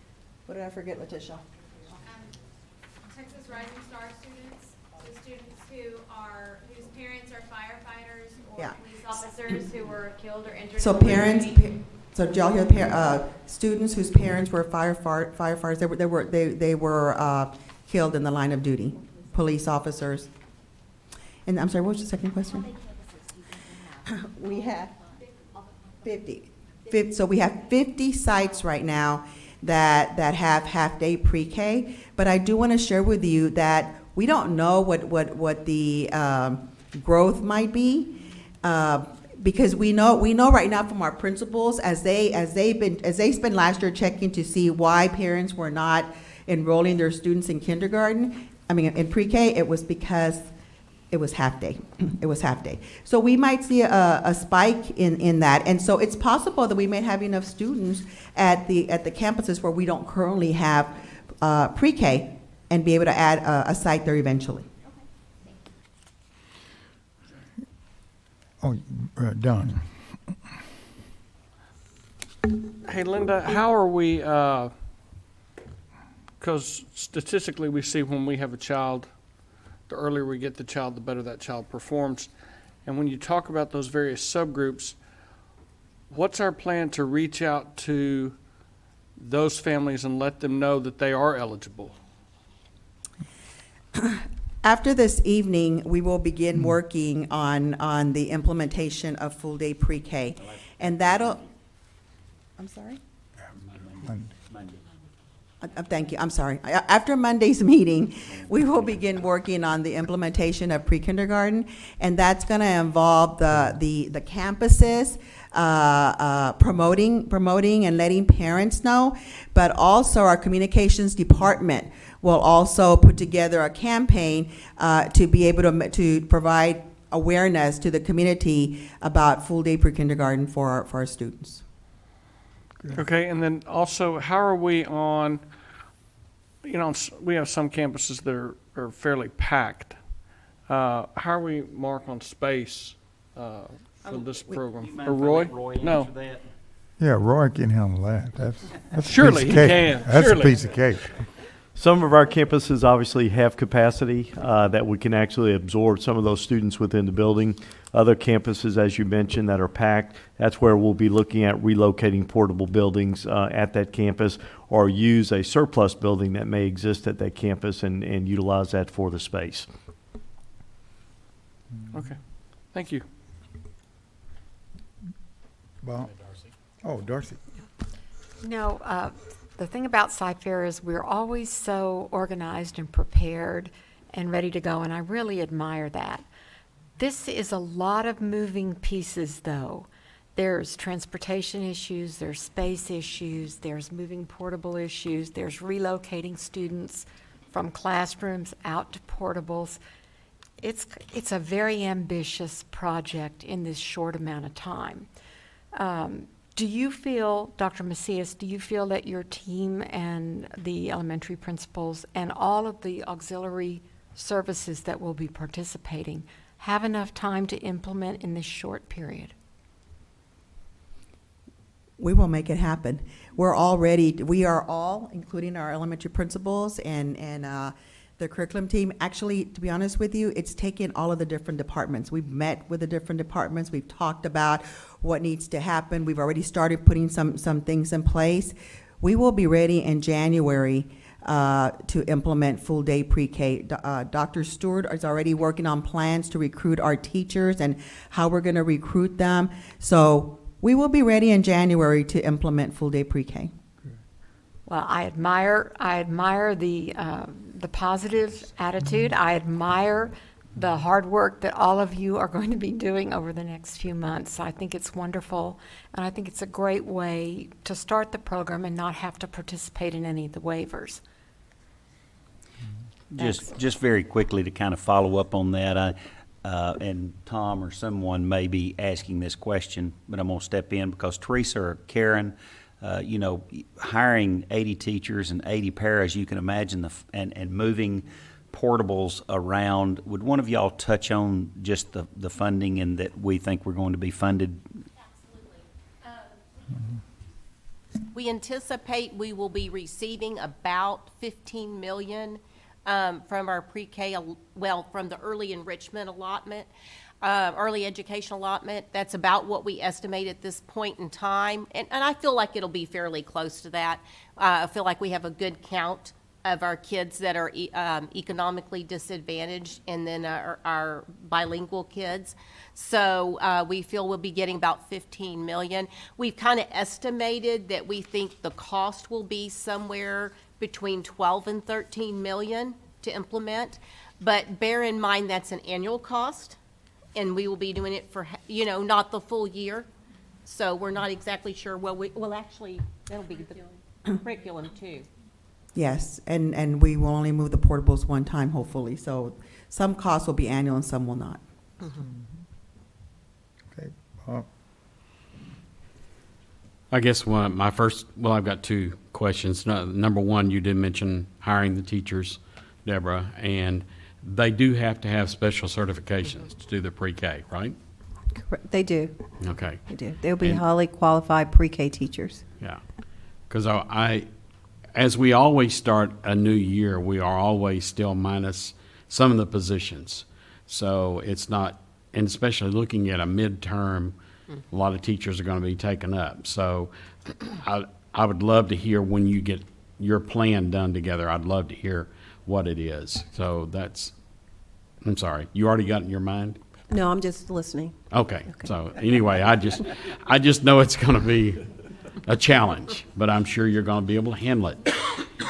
Speaker 5: What did I forget, Letitia?
Speaker 11: Texas Rising Star students, the students whose parents are firefighters or
Speaker 5: Yeah.
Speaker 11: police officers who were killed or injured.
Speaker 5: So
Speaker 11: in the
Speaker 5: parents,
Speaker 11: community.
Speaker 5: so did y'all hear, students whose parents were firefighters, they were killed in the line of duty, police officers. And I'm sorry, what was the second question? We have 50. So we have 50 sites right now that have half-day pre-K, but I do want to share with you that we don't know what the growth might be, because we know right now from our principals, as they spent last year checking to see why parents were not enrolling their students in kindergarten, in pre-K, it was because it was half day. It was half day. So we might see a spike in that. And so it's possible that we may have enough students at the campuses where we don't currently have pre-K and be able to add a site there eventually.
Speaker 1: Oh, Don.
Speaker 12: Hey, Linda, how are we, because statistically we see when we have a child, the earlier we get the child, the better that child performs. And when you talk about those various subgroups, what's our plan to reach out to those families and let them know that they are eligible?
Speaker 5: After this evening, we will begin working on the implementation of full-day pre-K. And that'll, I'm sorry? Thank you, I'm sorry. After Monday's meeting, we will begin working on the implementation of pre-kindergarten, and that's going to involve the campuses promoting and letting parents know, but also our communications department will also put together a campaign to be able to provide awareness to the community about full-day pre-kindergarten for our students.
Speaker 12: Okay, and then also, how are we on, we have some campuses that are fairly packed. How are we, Mark, on space for this program? Or Roy? No.
Speaker 1: Yeah, Roy can handle that. That's a
Speaker 12: Surely
Speaker 1: piece of
Speaker 12: he
Speaker 1: cake.
Speaker 12: can.
Speaker 1: That's
Speaker 12: Surely.
Speaker 1: a piece of cake.
Speaker 13: Some of our campuses obviously have capacity that we can actually absorb some of those students within the building. Other campuses, as you mentioned, that are packed, that's where we'll be looking at relocating portable buildings at that campus, or use a surplus building that may exist at that campus and utilize that for the space.
Speaker 12: Okay, thank you.
Speaker 1: Well, oh, Darcy.
Speaker 14: The thing about Cyfair is we're always so organized and prepared and ready to go, and I really admire that. This is a lot of moving pieces, though. There's transportation issues, there's space issues, there's moving portable issues, there's relocating students from classrooms out to portables. It's a very ambitious project in this short amount of time. Do you feel, Dr. Macias, do you feel that your team and the elementary principals and all of the auxiliary services that will be participating have enough time to implement in this short period?
Speaker 5: We will make it happen. We are all, including our elementary principals and the curriculum team. Actually, to be honest with you, it's taken all of the different departments. We've met with the different departments. We've talked about what needs to happen. We've already started putting some things in place. We will be ready in January to implement full-day pre-K. Dr. Stewart is already working on plans to recruit our teachers and how we're going to recruit them. So we will be ready in January to implement full-day pre-K.
Speaker 14: Well, I admire the positive attitude. I admire the hard work that all of you are going to be doing over the next few months. I think it's wonderful, and I think it's a great way to start the program and not have to participate in any of the waivers.
Speaker 6: Just very quickly to kind of follow up on that, and Tom or someone may be asking this question, but I'm going to step in because Teresa or Karen, hiring 80 teachers and 80 paras, you can imagine, and moving portables around. Would one of y'all touch on just the funding and that we think we're going to be funded?
Speaker 2: Absolutely. We anticipate we will be receiving about $15 million from our pre-K, from the early enrichment allotment. Early education allotment. That's about what we estimate at this point in time. And I feel like it'll be fairly close to that. I feel like we have a good count of our kids that are economically disadvantaged, and then our bilingual kids. So we feel we'll be getting about $15 million. We've kind of estimated that we think the cost will be somewhere between 12 and 13 million to implement. But bear in mind that's an annual cost. And we will be doing it for, not the full year. So we're not exactly sure. Well, actually, that'll be the curriculum too.
Speaker 5: Yes, and we will only move the portables one time, hopefully. So some costs will be annual and some will not.
Speaker 1: Okay.
Speaker 4: I guess I've got two questions. Number one, you did mention hiring the teachers, Deborah, and they do have to have special certifications to do the pre-K, right?
Speaker 15: Correct. They do.
Speaker 4: Okay.
Speaker 15: They do. They'll be highly qualified pre-K teachers.
Speaker 4: Yeah. Because as we always start a new year, we are always still minus some of the positions. So it's not, and especially looking at a midterm, a lot of teachers are going to be taken up. So I would love to hear when you get your plan done together. I'd love to hear what it is. So I'm sorry, you already got it in your mind?
Speaker 15: No, I'm just listening.
Speaker 4: Okay. So anyway, I just know it's going to be a challenge, but I'm sure you're going to be able to handle it.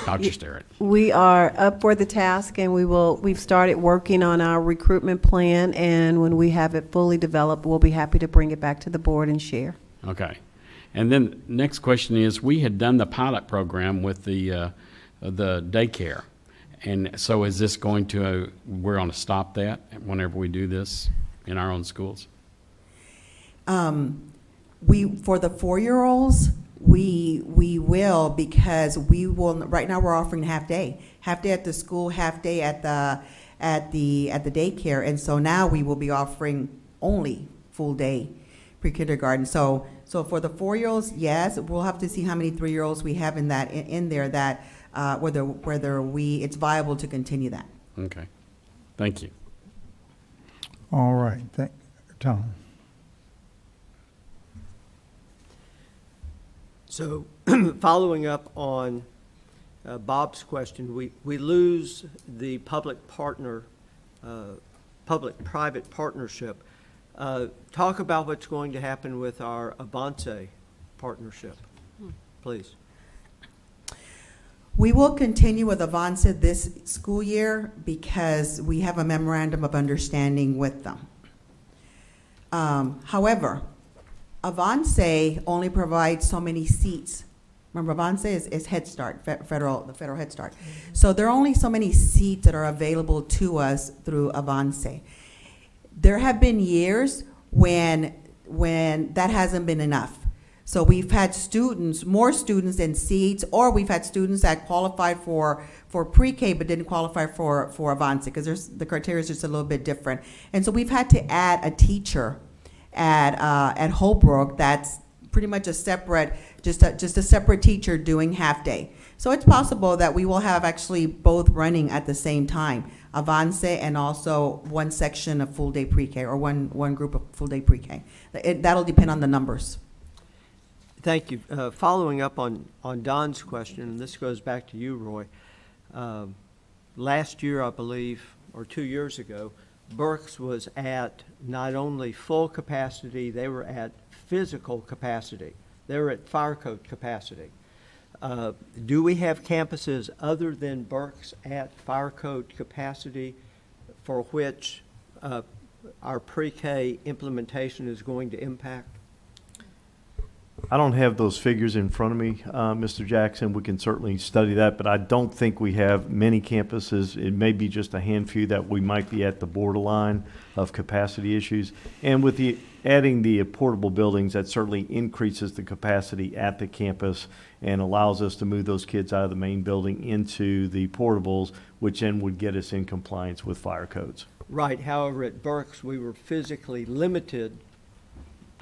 Speaker 4: Dr. Sterrett.
Speaker 15: We are up for the task, and we've started working on our recruitment plan, and when we have it fully developed, we'll be happy to bring it back to the board and share.
Speaker 4: Okay. And then next question is, we had done the pilot program with the daycare. And so is this we're going to stop that whenever we do this in our own schools?
Speaker 5: For the 4-year-olds, we will, because right now we're offering half day at the school, half day at the daycare. And so now we will be offering only full day pre-kindergarten. So for the 4-year-olds, yes, we'll have to see how many 3-year-olds we have in there that whether it's viable to continue that.
Speaker 4: Okay. Thank you.
Speaker 1: All right. Tom.
Speaker 8: So, following up on Bob's question, we lose the public-private partnership. Talk about what's going to happen with our Avance partnership, please.
Speaker 5: We will continue with Avance this school year because we have a memorandum of understanding with them. However, Avance only provides so many seats. Remember, Avance is Head Start, the federal Head Start. So there are only so many seats that are available to us through Avance. There have been years when that hasn't been enough. So we've had more students than seats, or we've had students that qualified for pre-K but didn't qualify for Avance because the criteria is just a little bit different. And so we've had to add a teacher at Holbrook that's pretty much a separate, just a separate teacher doing half day. So it's possible that we will have actually both running at the same time, Avance and also one section of full day pre-K or one group of full day pre-K. That'll depend on the numbers.
Speaker 8: Thank you. Following up on Don's question, and this goes back to you, Roy. Last year, I believe, or 2 years ago, Berks was at not only full capacity, they were at physical capacity. They were at fire code capacity. Do we have campuses other than Berks at fire code capacity for which our pre-K implementation is going to impact?
Speaker 13: I don't have those figures in front of me, Mr. Jackson. We can certainly study that, but I don't think we have many campuses. It may be just a handful that we might be at the borderline of capacity issues. And with adding the portable buildings, that certainly increases the capacity at the campus and allows us to move those kids out of the main building into the portables, which then would get us in compliance with fire codes.
Speaker 8: Right. However, at Berks, we were physically limited.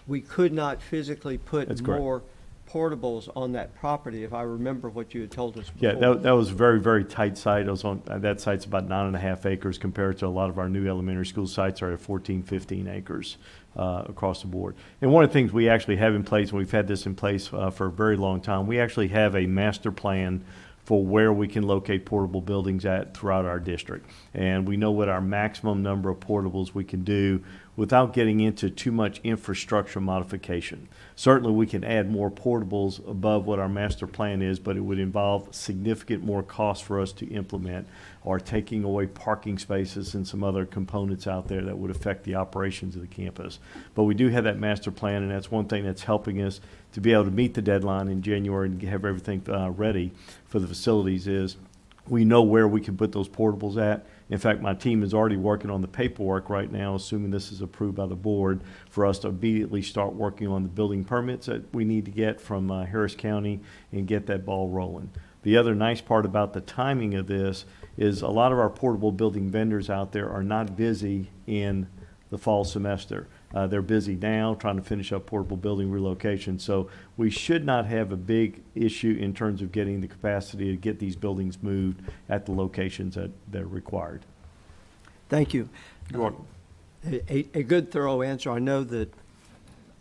Speaker 8: We could not physically put more portables on that property, if I remember what you had told us before.
Speaker 13: Yeah, that was a very, very tight site. It was on, that site's about 9.5 acres compared to a lot of our new elementary school sites are at 14, 15 acres across the board. And one of the things we actually have in place, and we've had this in place for a very long time, we actually have a master plan for where we can locate portable buildings at throughout our district. And we know what our maximum number of portables we can do without getting into too much infrastructure modification. Certainly we can add more portables above what our master plan is, but it would involve significant more cost for us to implement, or taking away parking spaces and some other components out there that would affect the operations of the campus. But we do have that master plan, and that's one thing that's helping us to be able to meet the deadline in January and have everything ready for the facilities. Is we know where we can put those portables at. In fact, my team is already working on the paperwork right now, assuming this is approved by the board, for us to immediately start working on the building permits that we need to get from Harris County and get that ball rolling. The other nice part about the timing of this is a lot of our portable building vendors out there are not busy in the fall semester. They're busy now trying to finish up portable building relocation. So we should not have a big issue in terms of getting the capacity to get these buildings moved at the locations that are required.
Speaker 8: Thank you.
Speaker 13: You're welcome.
Speaker 8: A good thorough answer. I know that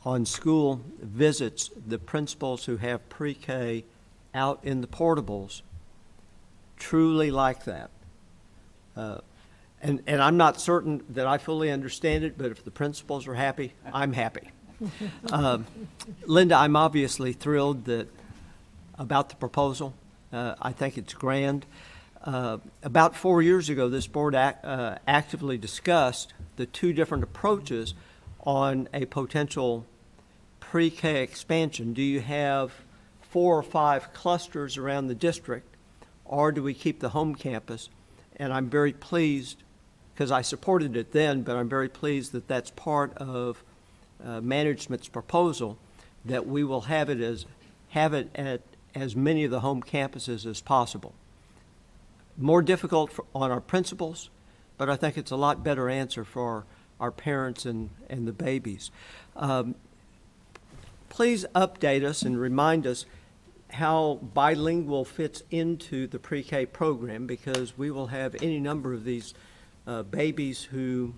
Speaker 8: on school visits, the principals who have pre-K out in the portables truly like that. And I'm not certain that I fully understand it, but if the principals are happy, I'm happy. Linda, I'm obviously thrilled about the proposal. I think it's grand. About 4 years ago, this board actively discussed the two different approaches on a potential pre-K expansion. Do you have 4 or 5 clusters around the district, or do we keep the home campus? And I'm very pleased, because I supported it then, but I'm very pleased that that's part of management's proposal, that we will have it at as many of the home campuses as possible. More difficult on our principals, but I think it's a lot better answer for our parents and the babies. Please update us and remind us how bilingual fits into the pre-K program, because we will have any number of these babies who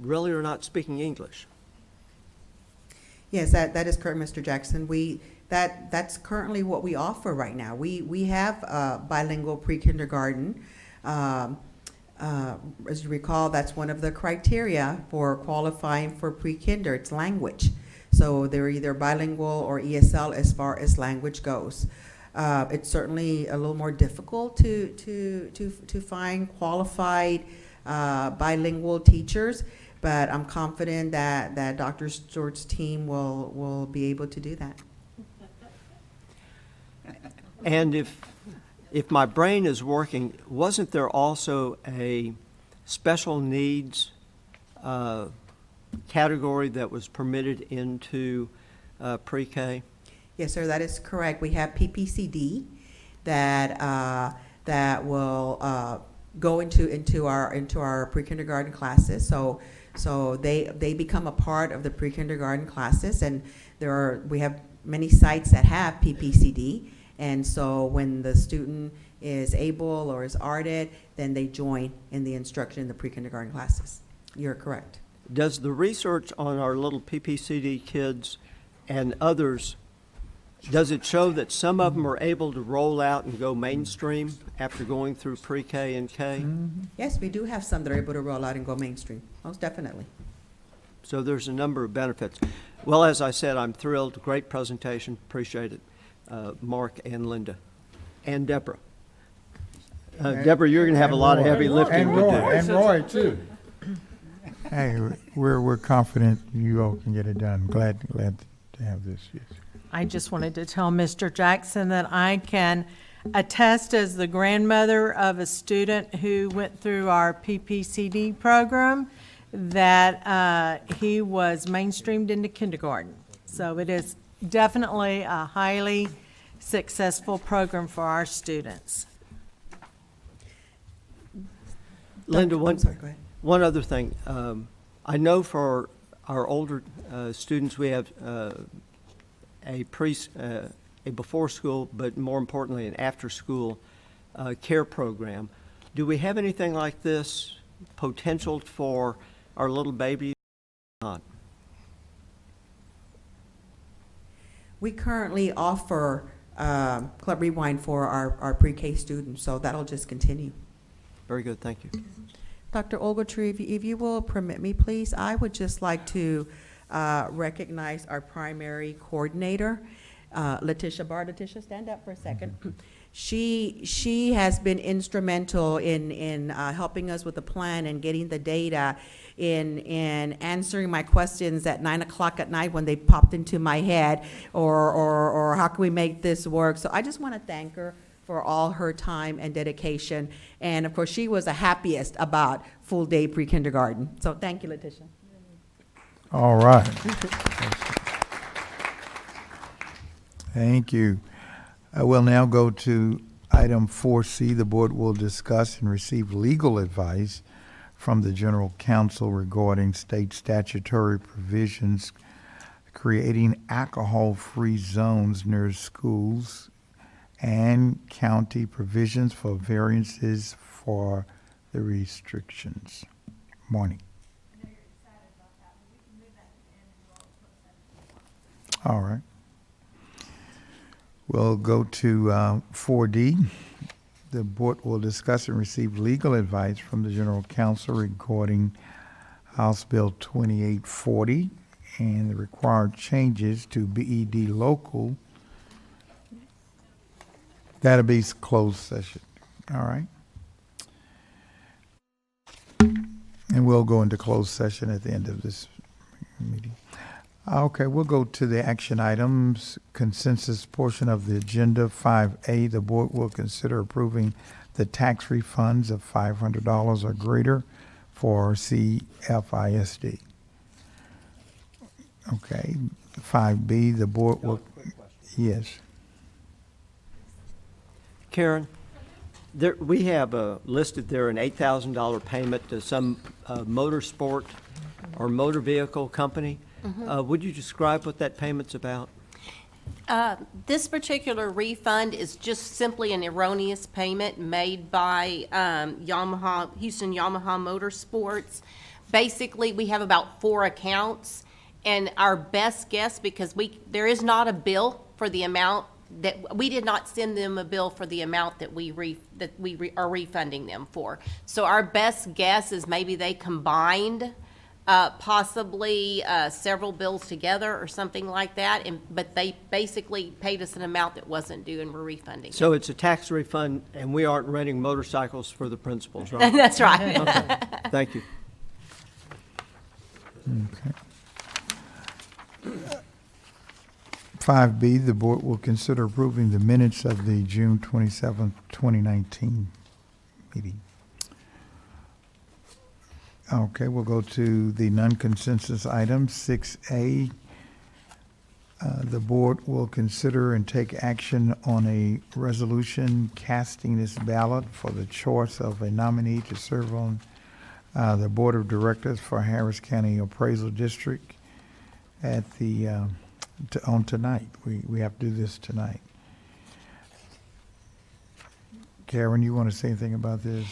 Speaker 8: really are not speaking English.
Speaker 5: Yes, that is correct, Mr. Jackson. That's currently what we offer right now. We have bilingual pre-kindergarten. As you recall, that's one of the criteria for qualifying for pre-kinder. It's language. So they're either bilingual or ESL as far as language goes. It's certainly a little more difficult to find qualified bilingual teachers, but I'm confident that Dr. Stewart's team will be able to do that.
Speaker 8: And if my brain is working, wasn't there also a special needs category that was permitted into pre-K?
Speaker 5: Yes, sir, that is correct. We have PPCD that will go into our pre-kindergarten classes. So they become a part of the pre-kindergarten classes, and we have many sites that have PPCD. And so when the student is able or is ARTed, then they join in the instruction in the pre-kindergarten classes. You're correct.
Speaker 8: Does the research on our little PPCD kids and others, does it show that some of them are able to roll out and go mainstream after going through pre-K and K?
Speaker 5: Yes, we do have some that are able to roll out and go mainstream, most definitely.
Speaker 8: So there's a number of benefits. Well, as I said, I'm thrilled. Great presentation. Appreciate it. Mark and Linda and Deborah. Deborah, you're going to have a lot of heavy lifting to do.
Speaker 1: And Roy, too. Hey, we're confident you all can get it done. Glad to have this, yes.
Speaker 7: I just wanted to tell Mr. Jackson that I can attest as the grandmother of a student who went through our PPCD program that he was mainstreamed into kindergarten. So it is definitely a highly successful program for our students.
Speaker 8: Linda,
Speaker 5: I'm sorry, go ahead.
Speaker 8: one other thing. I know for our older students, we have a before school, but more importantly, an after school care program. Do we have anything like this potential for our little babies? Not.
Speaker 5: We currently offer Club Rewind for our pre-K students, so that'll just continue.
Speaker 8: Very good, thank you.
Speaker 5: Dr. Ogletree, if you will permit me, please, I would just like to recognize our primary coordinator, Letitia Barr. Letitia, stand up for a second. She has been instrumental in helping us with the plan and getting the data, in answering my questions at 9 o'clock at night when they popped into my head, or how can we make this work? So I just want to thank her for all her time and dedication. And of course, she was the happiest about full day pre-kindergarten. So thank you, Letitia.
Speaker 1: All right. Thank you. I will now go to item 4C. The board will discuss and receive legal advice from the General Counsel regarding state statutory provisions creating alcohol-free zones near schools and county provisions for variances for the restrictions. Morning. All right. We'll go to 4D. The board will discuss and receive legal advice from the General Counsel regarding House Bill 2840 and the required changes to BED local. That'll be closed session. All right. And we'll go into closed session at the end of this meeting. Okay, we'll go to the action items, consensus portion of the agenda. 5A, the board will consider approving the tax refunds of $500 or greater for CFISD. Okay, 5B, the board will, yes.
Speaker 8: Karen, we have listed there an $8,000 payment to some motorsport or motor vehicle company. Would you describe what that payment's about?
Speaker 2: This particular refund is just simply an erroneous payment made by Houston Yamaha Motorsports. Basically, we have about 4 accounts, and our best guess, because there is not a bill for the amount that we did not send them a bill for the amount that we are refunding them for. So our best guess is maybe they combined possibly several bills together or something like that, but they basically paid us an amount that wasn't due and we're refunding it.
Speaker 8: So it's a tax refund, and we aren't renting motorcycles for the principals, right?
Speaker 2: That's right.
Speaker 8: Okay, thank you.
Speaker 1: 5B, the board will consider approving the minutes of the June 27th, 2019 meeting. Okay, we'll go to the non-consensus item, 6A. The board will consider and take action on a resolution casting this ballot for the choice of a nominee to serve on the Board of Directors for Harris County Appraisal District at the, on tonight. We have to do this tonight. Karen, you want to say anything about this?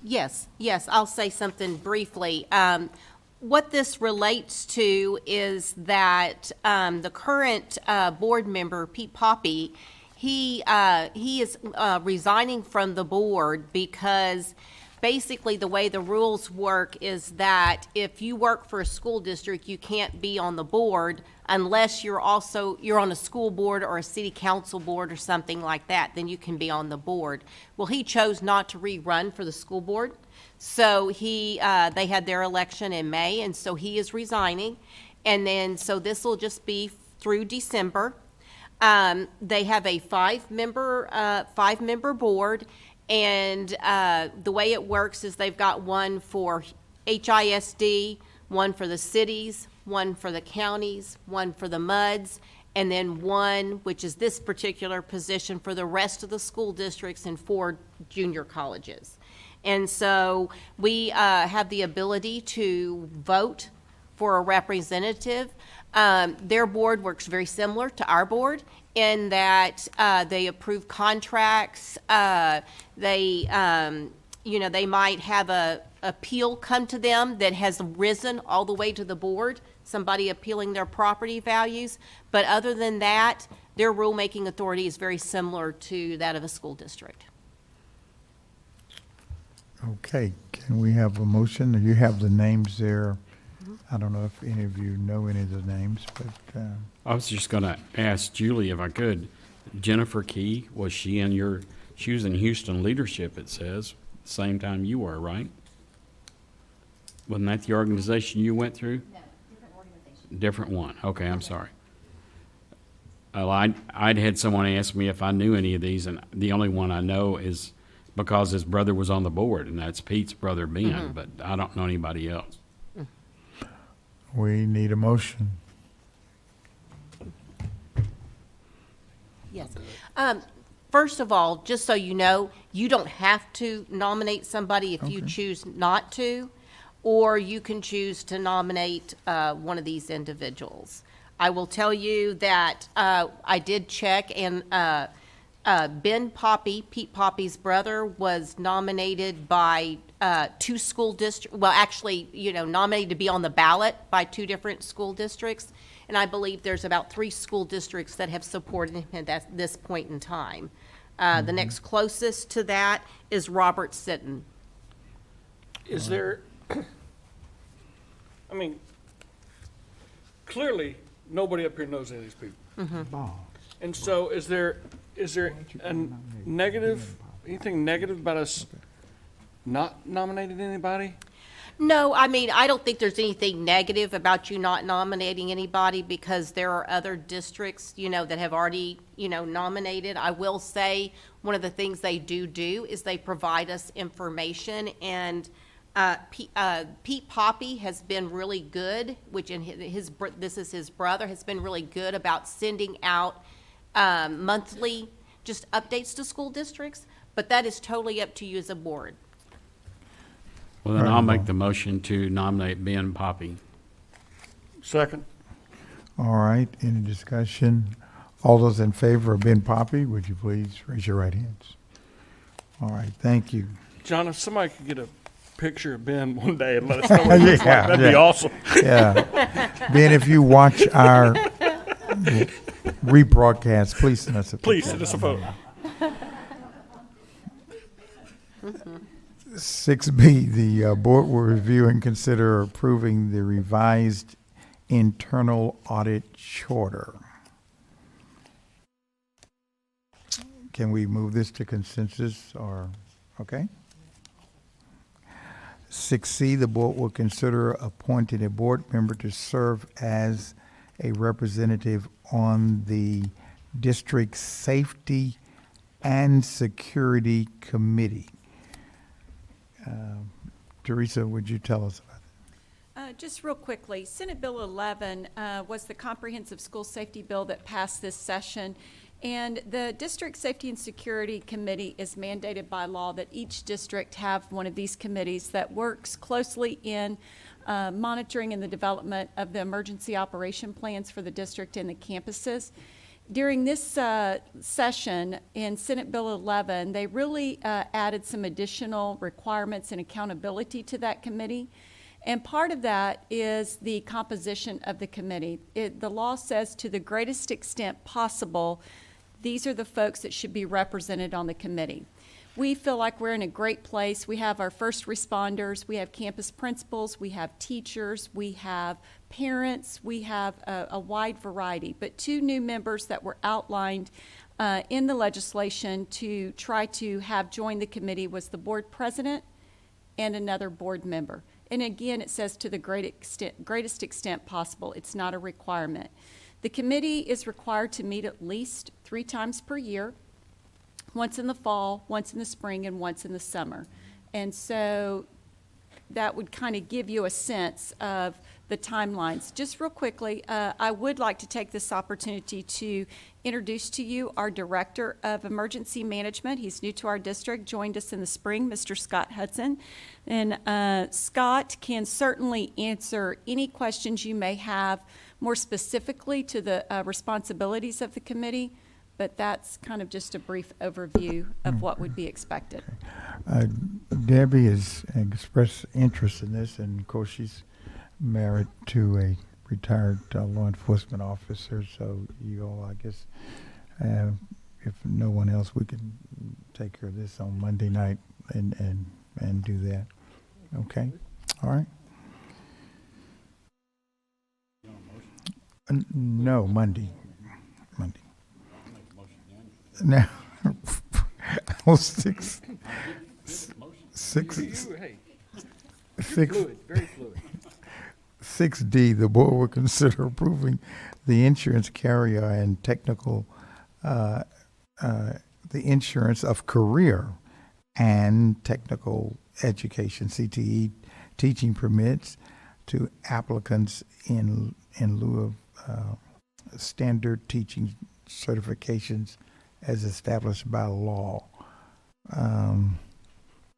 Speaker 2: Yes, I'll say something briefly. What this relates to is that the current board member, Pete Poppy, he is resigning from the board because basically the way the rules work is that if you work for a school district, you can't be on the board unless you're on a school board or a city council board or something like that, then you can be on the board. Well, he chose not to rerun for the school board. So they had their election in May, and so he is resigning. And then, so this will just be through December. They have a five-member board, and the way it works is they've got one for HISD, one for the cities, one for the counties, one for the MUDs, and then one, which is this particular position, for the rest of the school districts and 4 junior colleges. And so we have the ability to vote for a representative. Their board works very similar to our board in that they approve contracts. They might have a appeal come to them that has risen all the way to the board, somebody appealing their property values. But other than that, their rulemaking authority is very similar to that of a school district.
Speaker 1: Okay, can we have a motion? You have the names there. I don't know if any of you know any of the names, but
Speaker 4: I was just going to ask Julie if I could. Jennifer Key, she was in Houston Leadership, it says, same time you were, right? Wasn't that the organization you went through?
Speaker 10: No, different organization.
Speaker 4: Different one. Okay, I'm sorry. Well, I'd had someone ask me if I knew any of these, and the only one I know is because his brother was on the board, and that's Pete's brother, Ben, but I don't know anybody else.
Speaker 1: we need a motion.
Speaker 2: Yes. First of all, just so you know, you don't have to nominate somebody if you choose not to, or you can choose to nominate one of these individuals. I will tell you that I did check, and Ben Poppy, Pete Poppy's brother, was nominated by 2 school districts, well, actually, nominated to be on the ballot by 2 different school districts. And I believe there's about 3 school districts that have supported him at this point in time. The next closest to that is Robert Sitton.
Speaker 12: Is there, clearly, nobody up here knows any of these people. And so is there a negative, anything negative about us not nominating anybody?
Speaker 2: No, I don't think there's anything negative about you not nominating anybody because there are other districts, that have already, nominated. I will say one of the things they do is they provide us information, and Pete Poppy has been really good, which this is his brother, has been really good about sending out monthly just updates to school districts, but that is totally up to you as a board.
Speaker 4: Well, then I'll make the motion to nominate Ben Poppy.
Speaker 12: Second.
Speaker 1: All right, any discussion? All those in favor of Ben Poppy, would you please raise your right hands? All right, thank you.
Speaker 12: John, if somebody could get a picture of Ben one day and let us know what he looks like, that'd be awesome.
Speaker 1: Yeah. Ben, if you watch our rebroadcast, please send us a picture.
Speaker 12: Please send us a photo.
Speaker 1: 6B, the board will review and consider approving the revised internal audit charter. Can we move this to consensus or, okay? 6C, the board will consider appointing a board member to serve as a representative on the District Safety and Security Committee. Teresa, would you tell us about that?
Speaker 16: Just real quickly, Senate Bill 11 was the comprehensive school safety bill that passed this session. And the District Safety and Security Committee is mandated by law that each district have one of these committees that works closely in monitoring and the development of the emergency operation plans for the district and the campuses. During this session in Senate Bill 11, they really added some additional requirements and accountability to that committee. And part of that is the composition of the committee. The law says to the greatest extent possible, these are the folks that should be represented on the committee. We feel like we're in a great place. We have our first responders, we have campus principals, we have teachers, we have parents, we have a wide variety. But two new members that were outlined in the legislation to try to have join the committee was the board president and another board member. And again, it says to the greatest extent possible. It's not a requirement. The committee is required to meet at least 3 times per year, once in the fall, once in the spring, and once in the summer. And so that would kind of give you a sense of the timelines. Just real quickly, I would like to take this opportunity to introduce to you our Director of Emergency Management. He's new to our district, joined us in the spring, Mr. Scott Hudson. And Scott can certainly answer any questions you may have more specifically to the responsibilities of the committee, but that's kind of just a brief overview of what would be expected.
Speaker 1: Debbie has expressed interest in this, and of course she's married to a retired law enforcement officer, so you all, I guess, if no one else, we can take care of this on Monday night and do that. Okay? All right? No, Monday. Now, well, six.
Speaker 12: Very fluid.
Speaker 1: 6D, the board will consider approving the insurance carrier and technical, the insurance of career and technical education, CTE, teaching permits to applicants in lieu of standard teaching certifications as established by law.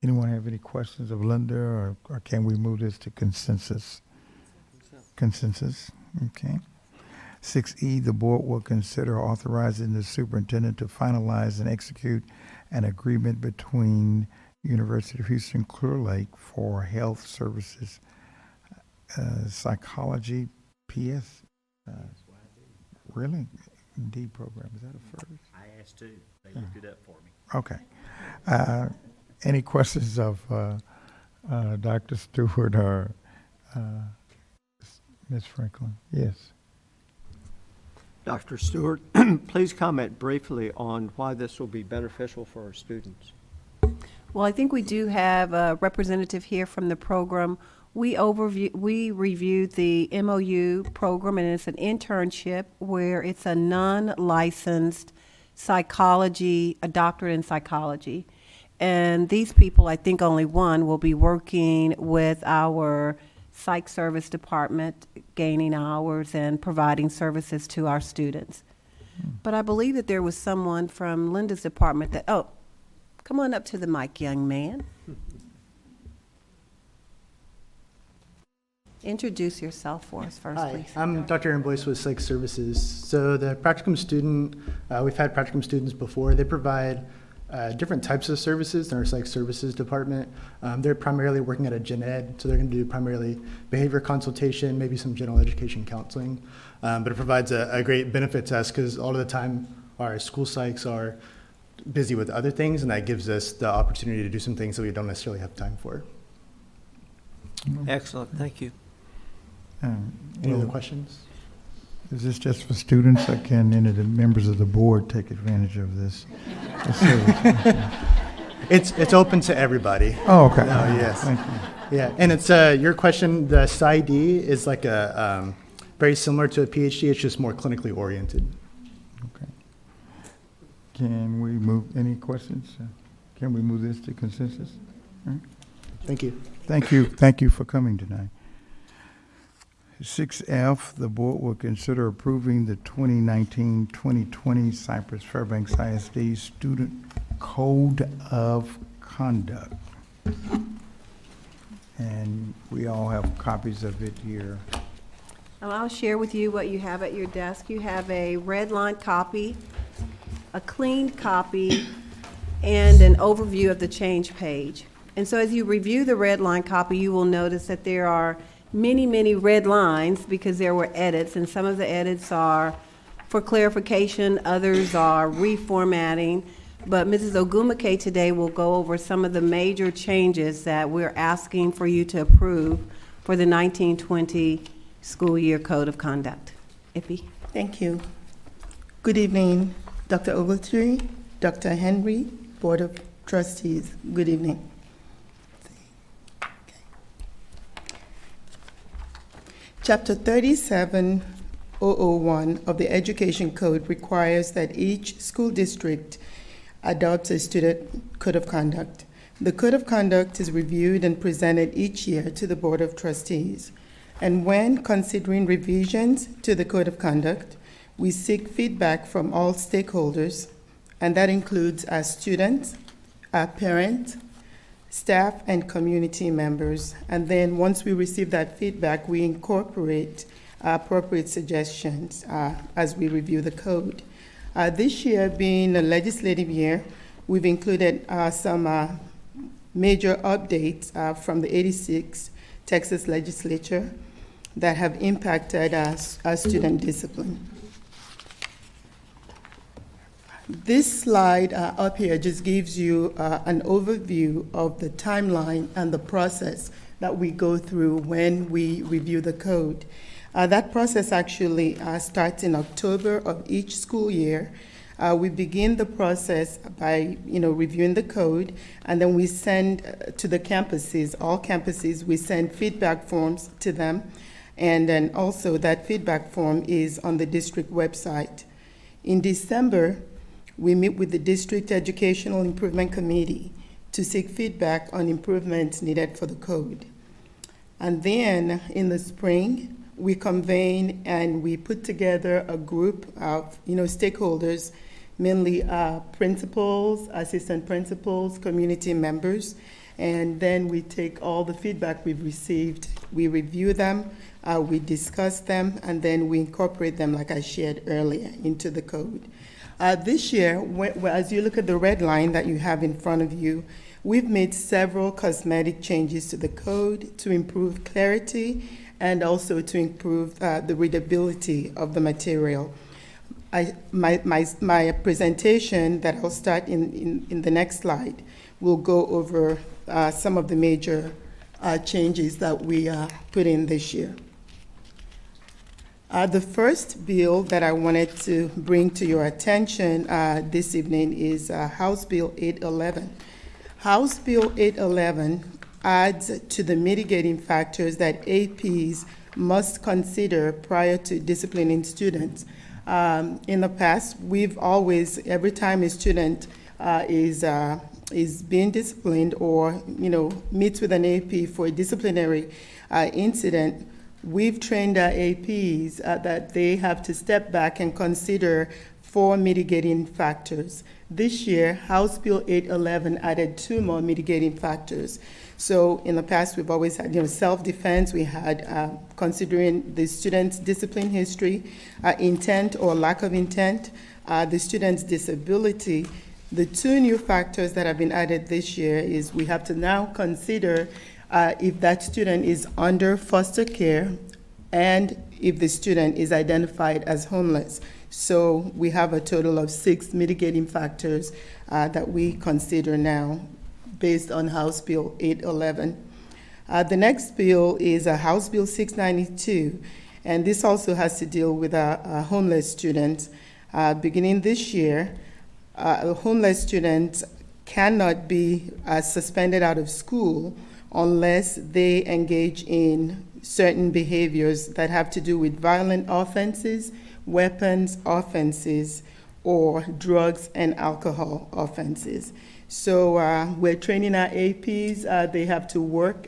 Speaker 1: Anyone have any questions of Linda, or can we move this to consensus? Consensus, okay. 6E, the board will consider authorizing the superintendent to finalize and execute an agreement between University of Houston Clear Lake for health services, psychology, PS, really? D program, is that a first?
Speaker 6: I asked too. They looked it up for me.
Speaker 1: Okay. Any questions of Dr. Stewart or Ms. Franklin? Yes.
Speaker 8: Dr. Stewart, please comment briefly on why this will be beneficial for our students.
Speaker 15: Well, I think we do have a representative here from the program. We reviewed the MOU program, and it's an internship where it's a non-licensed psychology, a doctorate in psychology. And these people, I think only one, will be working with our psych service department, gaining hours and providing services to our students. But I believe that there was someone from Linda's department that, oh, come on up to the mic, young man. Introduce yourself for us first,
Speaker 17: Hi,
Speaker 15: please.
Speaker 17: I'm Dr. Aaron Boyce with Psych Services. So the practicum student, we've had practicum students before. They provide different types of services in our Psych Services department. They're primarily working at a gen ed, so they're going to do primarily behavior consultation, maybe some general education counseling. But it provides a great benefit to us because all of the time our school psychs are busy with other things, and that gives us the opportunity to do some things that we don't necessarily have time for.
Speaker 8: Excellent, thank you.
Speaker 17: Any other
Speaker 1: Well,
Speaker 17: questions?
Speaker 1: Is this just for students, or can any of the members of the board take advantage of this?
Speaker 17: It's open to everybody.
Speaker 1: Oh, okay.
Speaker 17: Yes.
Speaker 1: Thank you.
Speaker 17: Yeah, and it's your question. The PsyD is like a very similar to a PhD. It's just more clinically oriented.
Speaker 1: Okay. Can we move, any questions? Can we move this to consensus? All right.
Speaker 17: Thank you.
Speaker 1: Thank you for coming tonight. 6F, the board will consider approving the 2019-2020 Cypress-Fairbanks ISD Student Code of Conduct. And we all have copies of it here.
Speaker 15: I'll share with you what you have at your desk. You have a red line copy, a cleaned copy, and an overview of the change page. And so as you review the red line copy, you will notice that there are many, many red lines because there were edits, and some of the edits are for clarification, others are reformatting. But Mrs. Ogumake today will go over some of the major changes that we're asking for you to approve for the 1920 school year code of conduct. Iffy.
Speaker 18: Thank you. Good evening, Dr. Ogletree, Dr. Henry, Board of Trustees. Good evening. Chapter 37001 of the Education Code requires that each school district adopts a student code of conduct. The code of conduct is reviewed and presented each year to the Board of Trustees. And when considering revisions to the code of conduct, we seek feedback from all stakeholders, and that includes our students, our parents, staff, and community members. And then once we receive that feedback, we incorporate appropriate suggestions as we review the code. This year being a legislative year, we've included some major updates from the 86 Texas legislature that have impacted our student discipline. This slide up here just gives you an overview of the timeline and the process that we go through when we review the code. That process actually starts in October of each school year. We begin the process by reviewing the code, and then we send to the campuses, all campuses, we send feedback forms to them, and then also that feedback form is on the district website. In December, we meet with the District Educational Improvement Committee to seek feedback on improvements needed for the code. And then in the spring, we convene and we put together a group of stakeholders, mainly principals, assistant principals, community members, and then we take all the feedback we've received, we review them, we discuss them, and then we incorporate them, like I shared earlier, into the code. This year, as you look at the red line that you have in front of you, we've made several cosmetic changes to the code to improve clarity and also to improve the readability of the material. My presentation that I'll start in the next slide will go over some of the major changes that we put in this year. The first bill that I wanted to bring to your attention this evening is House Bill 811. House Bill 811 adds to the mitigating factors that APs must consider prior to disciplining students. In the past, we've always, every time a student is being disciplined or meets with an AP for a disciplinary incident, we've trained our APs that they have to step back and consider 4 mitigating factors. This year, House Bill 811 added 2 more mitigating factors. So in the past, we've always had self-defense. We had considering the student's discipline history, intent or lack of intent, the student's disability. The 2 new factors that have been added this year is we have to now consider if that student is under foster care and if the student is identified as homeless. So we have a total of 6 mitigating factors that we consider now based on House Bill 811. The next bill is House Bill 692, and this also has to deal with homeless students. Beginning this year, homeless students cannot be suspended out of school unless they engage in certain behaviors that have to do with violent offenses, weapons offenses, or drugs and alcohol offenses. So we're training our APs. They have to work,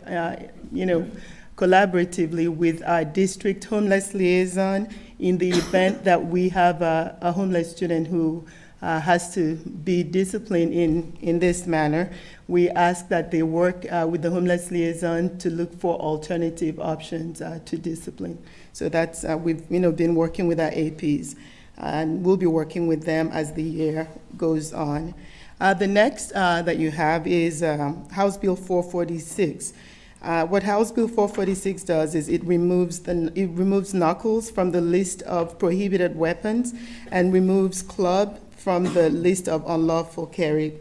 Speaker 18: collaboratively with our district homeless liaison in the event that we have a homeless student who has to be disciplined in this manner. We ask that they work with the homeless liaison to look for alternative options to discipline. So that's, we've been working with our APs, and we'll be working with them as the year goes on. The next that you have is House Bill 446. What House Bill 446 does is it removes knuckles from the list of prohibited weapons and removes club from the list of unlawful carry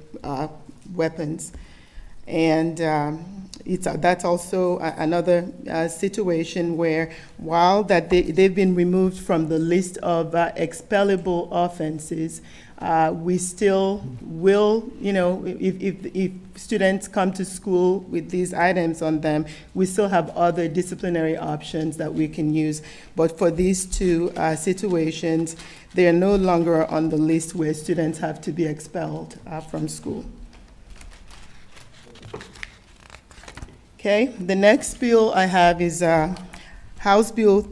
Speaker 18: weapons. And that's also another situation where, while that they've been removed from the list of expellable offenses, we still will, if students come to school with these items on them, we still have other disciplinary options that we can use. But for these two situations, they are no longer on the list where students have to be expelled from school. Okay, the next bill I have is House Bill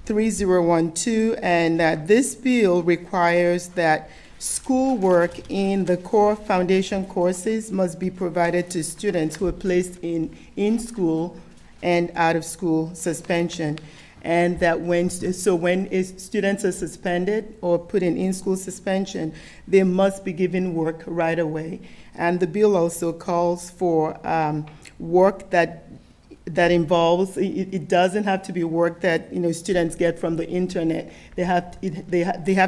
Speaker 18: 3012, and this bill requires that schoolwork in the core foundation courses must be provided to students who are placed in school and out of school suspension. And that when students are suspended or put in school suspension, they must be given work right away. And the bill also calls for work that involves, it doesn't have to be work that students get from the internet. They have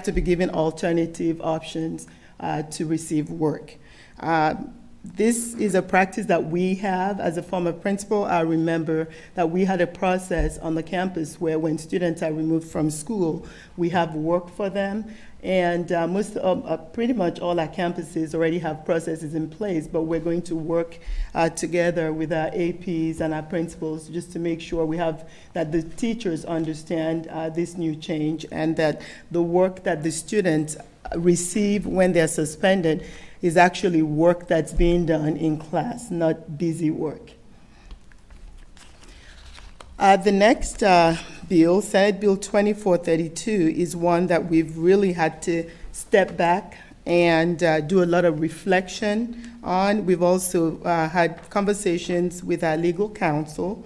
Speaker 18: to be given alternative options to receive work. This is a practice that we have as a former principal. I remember that we had a process on the campus where when students are removed from school, we have work for them. And pretty much all our campuses already have processes in place, but we're going to work together with our APs and our principals just to make sure that the teachers understand this new change, and that the work that the students receive when they're suspended is actually work that's being done in class, not busy work. The next bill, Senate Bill 2432, is one that we've really had to step back and do a lot of reflection on. We've also had conversations with our legal counsel,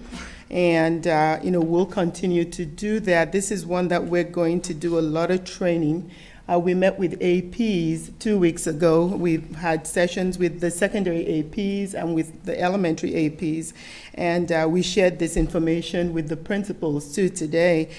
Speaker 18: and we'll continue to do that. This is one that we're going to do a lot of training. We met with APs 2 weeks ago. We've had sessions with the secondary APs and with the elementary APs, and we shared this information with the principals too today.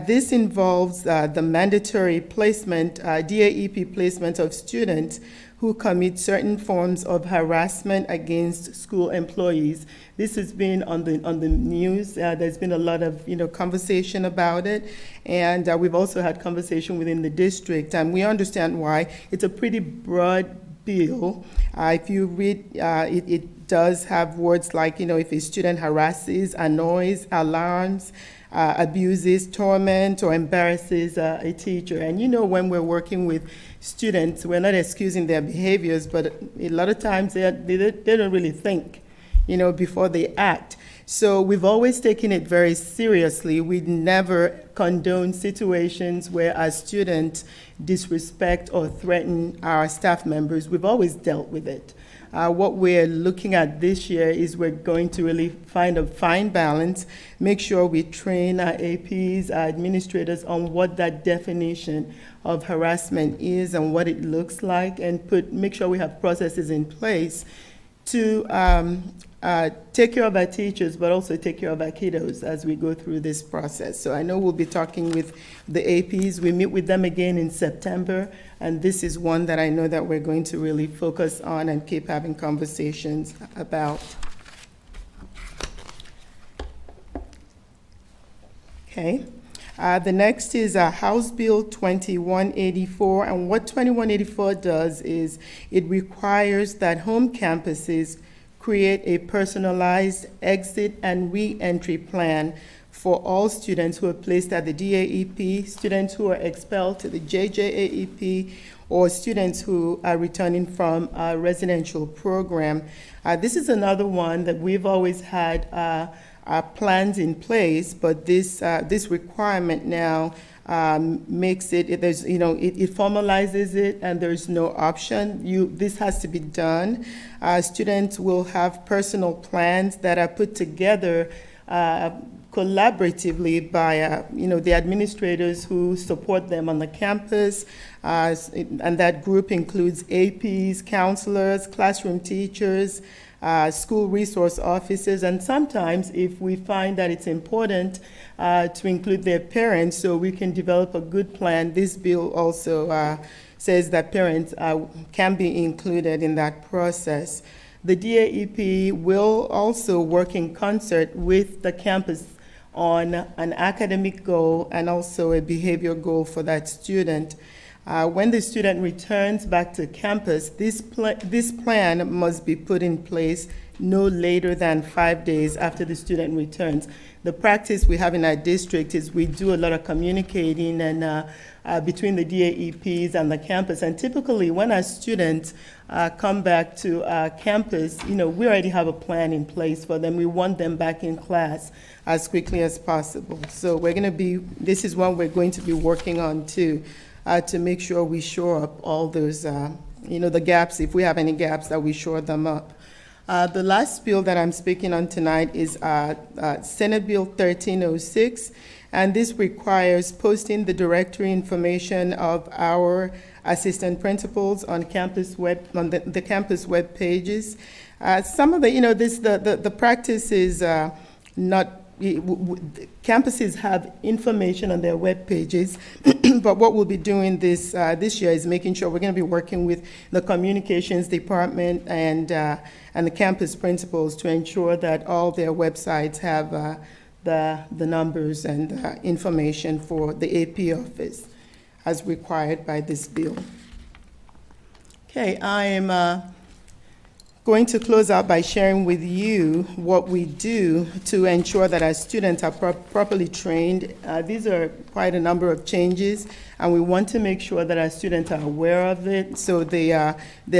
Speaker 18: This involves the mandatory placement, DAEP placement of students who commit certain forms of harassment against school employees. This has been on the news. There's been a lot of conversation about it, and we've also had conversation within the district, and we understand why. It's a pretty broad bill. If you read, it does have words like, if a student harasses, annoys, alarms, abuses, torment, or embarrasses a teacher. And when we're working with students, we're not excusing their behaviors, but a lot of times they don't really think, before they act. So we've always taken it very seriously. We never condone situations where our students disrespect or threaten our staff members. We've always dealt with it. What we're looking at this year is we're going to really find a fine balance, make sure we train our APs, our administrators on what that definition of harassment is and what it looks like, and make sure we have processes in place to take care of our teachers, but also take care of our kiddos as we go through this process. So I know we'll be talking with the APs. We meet with them again in September, and this is one that I know that we're going to really focus on and keep having conversations about. Okay. The next is House Bill 2184, and what 2184 does is it requires that home campuses create a personalized exit and re-entry plan for all students who are placed at the DAEP, students who are expelled to the JJAEP, or students who are returning from a residential program. This is another one that we've always had plans in place, but this requirement now makes it formalizes it, and there's no option. This has to be done. Students will have personal plans that are put together collaboratively by the administrators who support them on the campus, and that group includes APs, counselors, classroom teachers, school resource officers, and sometimes if we find that it's important to include their parents so we can develop a good plan, this bill also says that parents can be included in that process. The DAEP will also work in concert with the campus on an academic goal and also a behavior goal for that student. When the student returns back to campus, this plan must be put in place no later than 5 days after the student returns. The practice we have in our district is we do a lot of communicating and between the DAEPs and the campus. And typically, when our students come back to campus, we already have a plan in place for them. We want them back in class as quickly as possible. So this is one we're going to be working on too. To make sure we shore up all those, the gaps, if we have any gaps, that we shore them up. The last bill that I'm speaking on tonight is Senate Bill 1306, and this requires posting the directory information of our assistant principals on the campus web pages. Some of the practice is not. Campuses have information on their web pages, but what we'll be doing this year is making sure we're going to be working with the communications department and the campus principals to ensure that all their websites have the numbers and information for the AP office as required by this bill. Okay, I am going to close out by sharing with you what we do to ensure that our students are properly trained. These are quite a number of changes, and we want to make sure that our students are aware of it so they're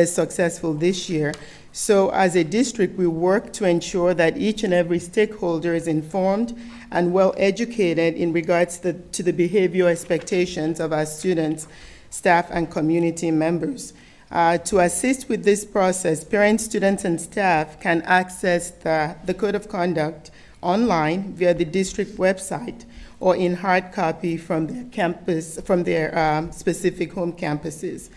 Speaker 18: successful this year. So as a district, we work to ensure that each and every stakeholder is informed and well educated in regards to the behavioral expectations of our students, staff, and community members. To assist with this process, parents, students, and staff can access the Code of Conduct online via the district website or in hard copy from their specific home campuses.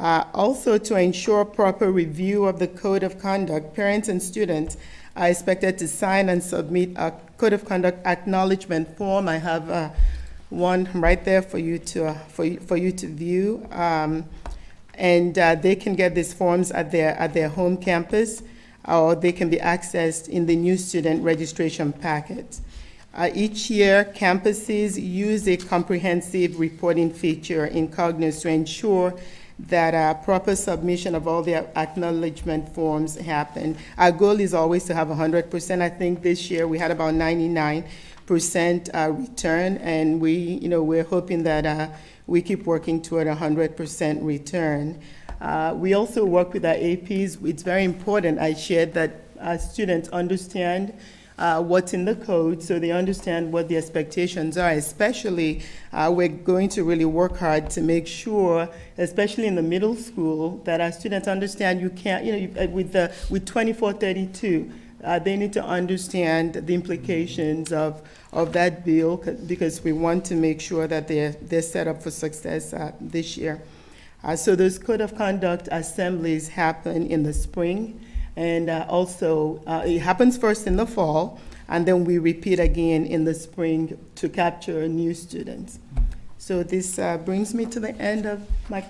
Speaker 18: Also, to ensure proper review of the Code of Conduct, parents and students are expected to sign and submit a Code of Conduct acknowledgement form. I have one right there for you to view. And they can get these forms at their home campus, or they can be accessed in the new student registration packet. Each year, campuses use a comprehensive reporting feature in Cognos to ensure that proper submission of all their acknowledgement forms happen. Our goal is always to have 100%. I think this year we had about 99% return, and we're hoping that we keep working toward 100% return. We also work with our APs. It's very important, I shared, that our students understand what's in the code so they understand what the expectations are. Especially, we're going to really work hard to make sure, especially in the middle school, that our students understand you can't, with 2432, they need to understand the implications of that bill, because we want to make sure that they're set up for success this year. So those Code of Conduct assemblies happen in the spring, And also, it happens first in the fall, and then we repeat again in the spring to capture new students. So this brings me to the end of my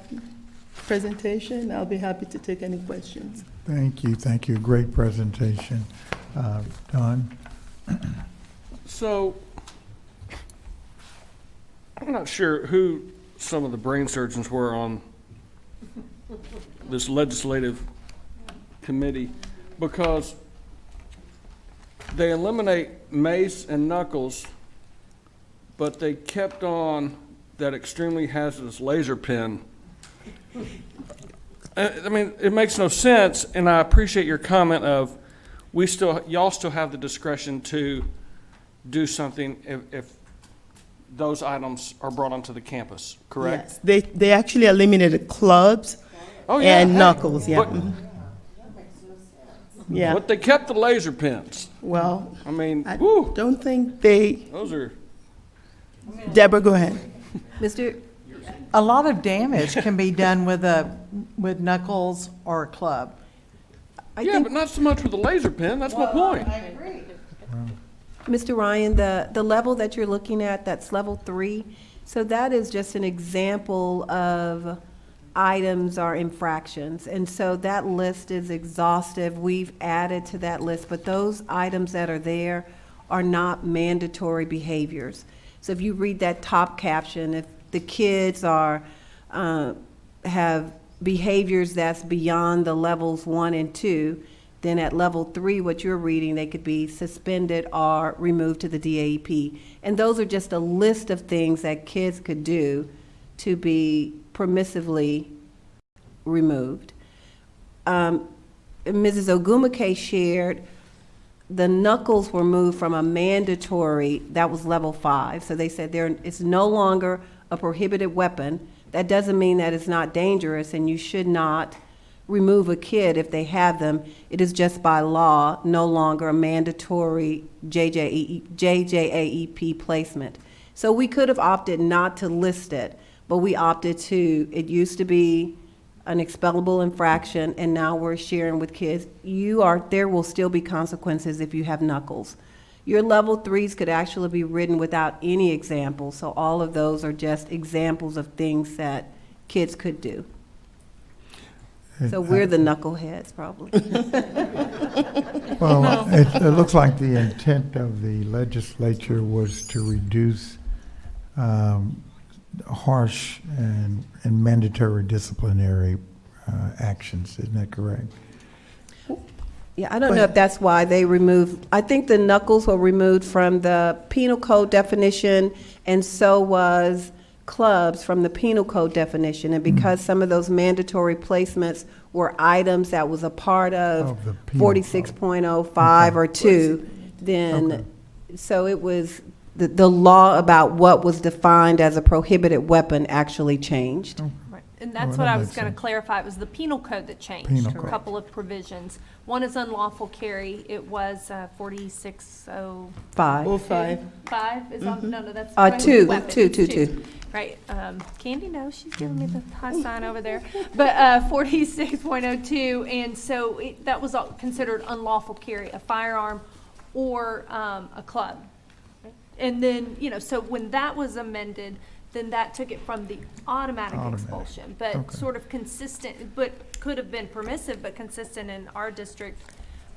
Speaker 18: presentation. I'll be happy to take any questions.
Speaker 1: Thank you, thank you. Great presentation. Don?
Speaker 12: So, I'm not sure who some of the brain surgeons were on this legislative committee, because they eliminate mace and knuckles, but they kept on that extremely hazardous laser pen. I mean, it makes no sense, and I appreciate your comment of y'all still have the discretion to do something if those items are brought onto the campus, correct?
Speaker 18: Yes, they actually eliminated clubs and knuckles, yeah. Yeah.
Speaker 12: But they kept the laser pens.
Speaker 18: Well,
Speaker 12: I mean,
Speaker 18: I
Speaker 12: whew,
Speaker 18: don't think they,
Speaker 12: those are.
Speaker 18: Deborah, go ahead.
Speaker 15: Mr. A lot of damage can be done with knuckles or a club.
Speaker 12: Yeah, but not so much with the laser pen. That's my point.
Speaker 15: I agree. Mr. Ryan, the level that you're looking at, that's level 3. So that is just an example of items or infractions. And so that list is exhaustive. We've added to that list, but those items that are there are not mandatory behaviors. So if you read that top caption, if the kids are, have behaviors that's beyond the levels 1 and 2, then at level 3, what you're reading, they could be suspended or removed to the DAEP. And those are just a list of things that kids could do to be permissively removed. Mrs. Ogumake shared the knuckles were moved from a mandatory, that was level 5. So they said it's no longer a prohibited weapon. That doesn't mean that it's not dangerous, and you should not remove a kid if they have them. It is just by law no longer a mandatory JJAEP placement. So we could have opted not to list it, but we opted to. It used to be an expellable infraction, and now we're sharing with kids, there will still be consequences if you have knuckles. Your level 3s could actually be written without any examples, so all of those are just examples of things that kids could do. So we're the knuckleheads, probably.
Speaker 1: Well, it looks like the intent of the legislature was to reduce harsh and mandatory disciplinary actions. Isn't that correct?
Speaker 15: Yeah, I don't know if that's why they removed, I think the knuckles were removed from the penal code definition, and so was clubs from the penal code definition. And because some of those mandatory placements were items that was a part of 46.05 or 2, then, so it was, the law about what was defined as a prohibited weapon actually changed.
Speaker 19: Right. And that's what I was going to clarify. It was the penal code that changed, a couple of provisions. One is unlawful carry. It was 4605. 5 is on, no, that's.
Speaker 15: Two.
Speaker 19: Right. Candy knows, she's giving me the high sign over there. But 46.02, and so that was considered unlawful carry, a firearm or a club. And then, so when that was amended, then that took it from the automatic expulsion, but sort of consistent, but could have been permissive, but consistent in our district.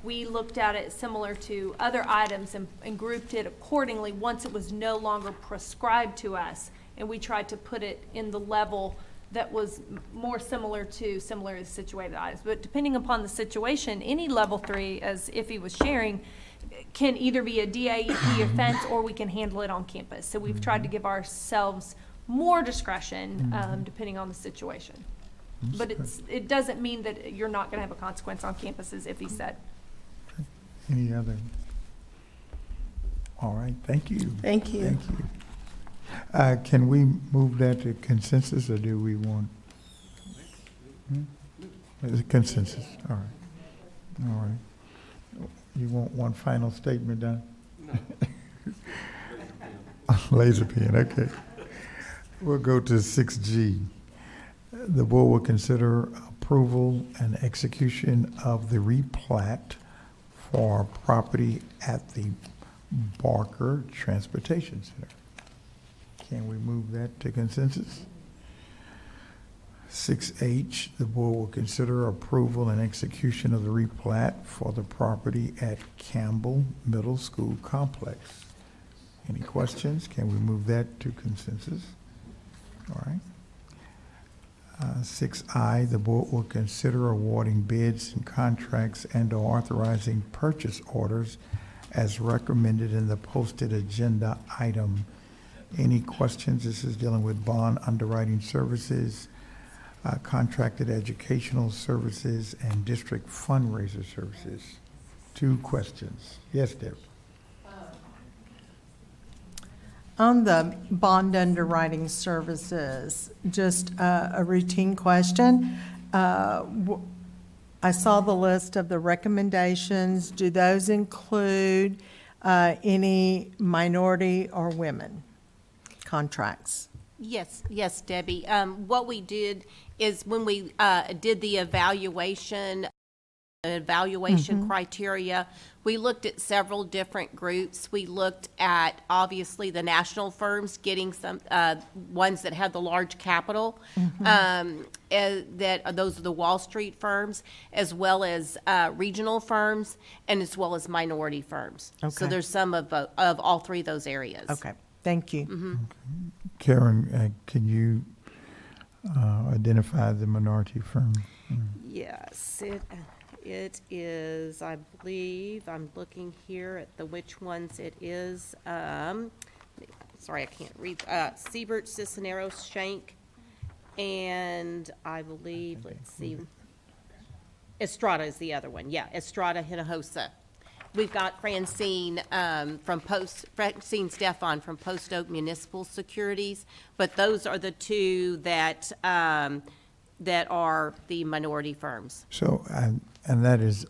Speaker 19: We looked at it similar to other items and grouped it accordingly once it was no longer prescribed to us. And we tried to put it in the level that was more similar to similarly situated items. But depending upon the situation, any level 3, as Iffy was sharing, can either be a DAEP offense or we can handle it on campus. So we've tried to give ourselves more discretion depending on the situation. But it doesn't mean that you're not going to have a consequence on campus, as Iffy said.
Speaker 1: Any other? All right, thank you.
Speaker 18: Thank you.
Speaker 1: Thank you. Can we move that to consensus, or do we want? Is it consensus? All right. All right. You want one final statement, Don? No. Laser pen, okay. We'll go to 6G. The board will consider approval and execution of the replat for property at the Barker Transportation Center. Can we move that to consensus? 6H, the board will consider approval and execution of the replat for the property at Campbell Middle School Complex. Any questions? Can we move that to consensus? All right. 6I, the board will consider awarding bids and contracts and authorizing purchase orders as recommended in the posted agenda item. Any questions? This is dealing with bond underwriting services, contracted educational services, and district fundraiser services. 2 questions. Yes, Deb.
Speaker 7: On the bond underwriting services, just a routine question. I saw the list of the recommendations. Do those include any minority or women contracts?
Speaker 2: Yes, yes, Debbie. What we did is when we did the evaluation criteria, we looked at several different groups. We looked at, obviously, the national firms getting some, ones that had the large capital, those are the Wall Street firms, as well as regional firms, and as well as minority firms. So
Speaker 7: Okay.
Speaker 2: there's some of all 3 of those areas.
Speaker 7: Okay, thank you.
Speaker 1: Karen, can you identify the minority firm?
Speaker 2: Yes, it is, I believe, I'm looking here at which ones it is. Sorry, I can't read. Siebert, Cisneros, Shank, and I believe, let's see, Estrada is the other one. Yeah, Estrada, Hinojosa. We've got Francine Stefan from Post Oak Municipal Securities, but those are the 2 that are the minority firms.
Speaker 1: So, and that is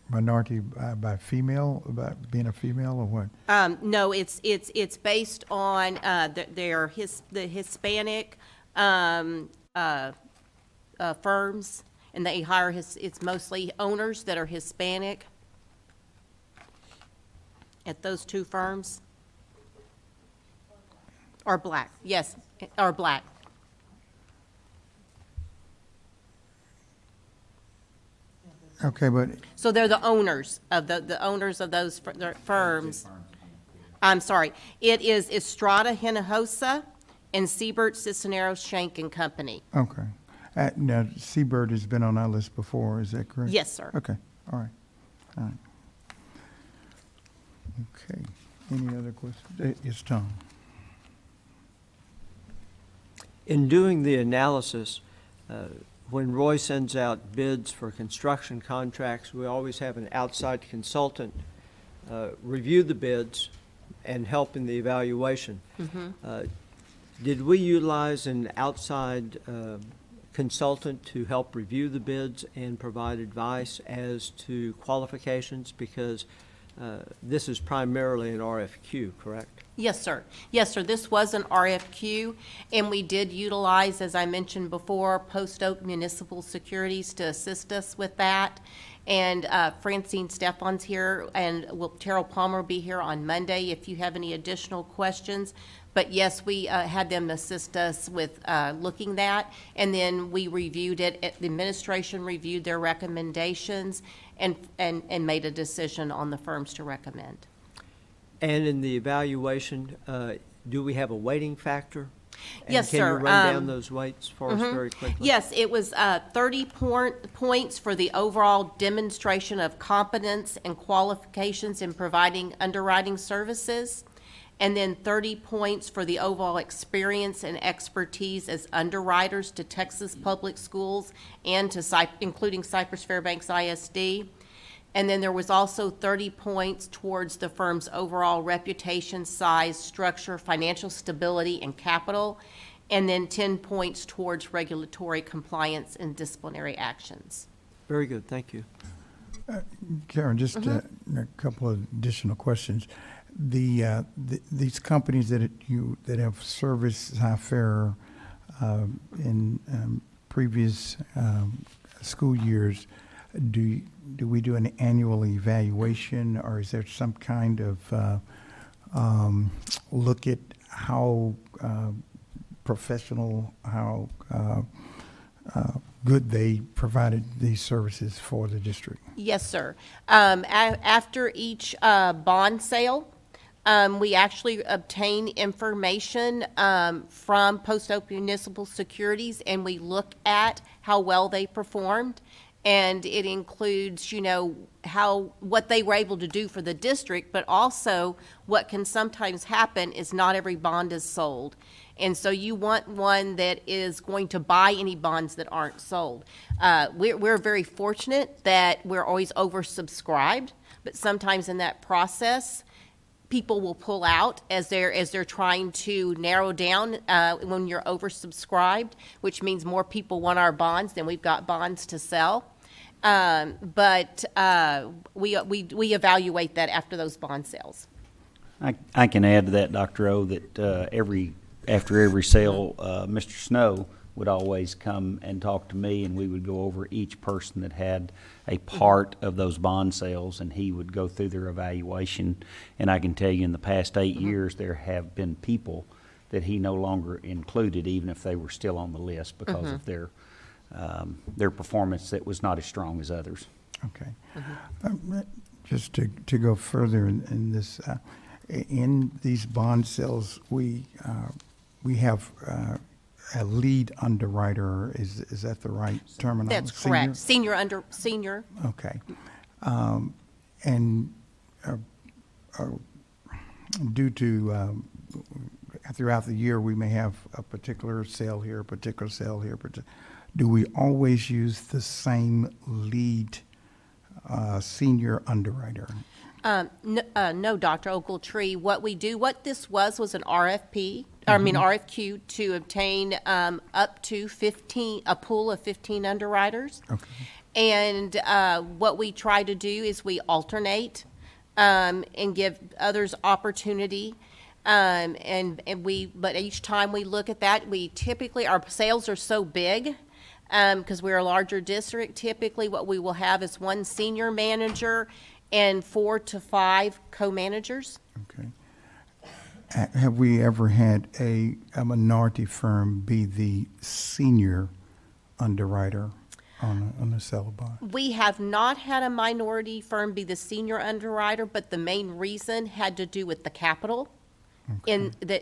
Speaker 1: minority by female, by being a female, or what?
Speaker 2: No, it's based on the Hispanic firms, and they hire it's mostly owners that are Hispanic at those 2 firms. Or black, yes, or black.
Speaker 1: Okay, but
Speaker 2: So they're the owners of the owners of those firms. I'm sorry. It is Estrada, Hinojosa, and Siebert, Cisneros, Shank and Company.
Speaker 1: okay. Now, Seabird has been on our list before, is that correct?
Speaker 2: Yes, sir.
Speaker 1: Okay, all right, all right. Okay, any other questions? Yes, Tom.
Speaker 8: In doing the analysis, when Roy sends out bids for construction contracts, we always have an outside consultant review the bids and help in the evaluation. Did we utilize an outside consultant to help review the bids and provide advice as to qualifications? Because this is primarily an RFQ, correct?
Speaker 2: Yes, sir. Yes, sir. This was an RFQ, and we did utilize, as I mentioned before, Post Oak Municipal Securities to assist us with that. And Francine Stefan's here, and Terrell Palmer will be here on Monday if you have any additional questions. But yes, we had them assist us with looking that, and then we reviewed it. The administration reviewed their recommendations and made a decision on the firms to recommend.
Speaker 8: And in the evaluation, do we have a weighting factor? And
Speaker 2: Yes, sir.
Speaker 8: Can you run down those weights for us very quickly?
Speaker 2: Yes, it was 30 points for the overall demonstration of competence and qualifications in providing underwriting services, and then 30 points for the overall experience and expertise as underwriters to Texas Public Schools and to including Cypress-Fairbanks ISD. And then there was also 30 points towards the firm's overall reputation, size, structure, financial stability, and capital, and then 10 points towards regulatory compliance and disciplinary actions.
Speaker 8: Very good, thank you.
Speaker 1: Karen, just a couple of additional questions. These companies that have serviced Cypher in previous school years, do we do an annual evaluation, or is there some kind of look at how professional, how good they provided these services for the district?
Speaker 2: Yes, sir. After each bond sale, we actually obtain information from Post Oak Municipal Securities, and we look at how well they performed. And it includes, what they were able to do for the district, but also what can sometimes happen is not every bond is sold. And so you want one that is going to buy any bonds that aren't sold. We're very fortunate that we're always oversubscribed, but sometimes in that process, people will pull out as they're trying to narrow down when you're oversubscribed, which means more people want our bonds than we've got bonds to sell. But we evaluate that after those bond sales.
Speaker 6: I can add to that, Dr. O, that after every sale, Mr. Snow would always come and talk to me, and we would go over each person that had a part of those bond sales, and he would go through their evaluation. And I can tell you, in the past 8 years, there have been people that he no longer included, even if they were still on the list, because of their performance that was not as strong as others.
Speaker 1: Okay. Just to go further in this, in these bond sales, we have a lead underwriter. Is that the right terminology?
Speaker 2: That's correct. Senior.
Speaker 1: Okay. And due to throughout the year, we may have a particular sale here, a particular sale here. Do we always use the same lead senior underwriter?
Speaker 2: No, Dr. Ogletree. What this was an RFP, RFQ to obtain up to 15, a pool of 15 underwriters.
Speaker 1: Okay.
Speaker 2: And what we try to do is we alternate and give others opportunity. But each time we look at that, our sales are so big, because we're a larger district. Typically, what we will have is one senior manager and 4 to 5 co-managers.
Speaker 1: Okay. Have we ever had a minority firm be the senior underwriter on a sale bond?
Speaker 2: We have not had a minority firm be the senior underwriter, but the main reason had to do with the capital,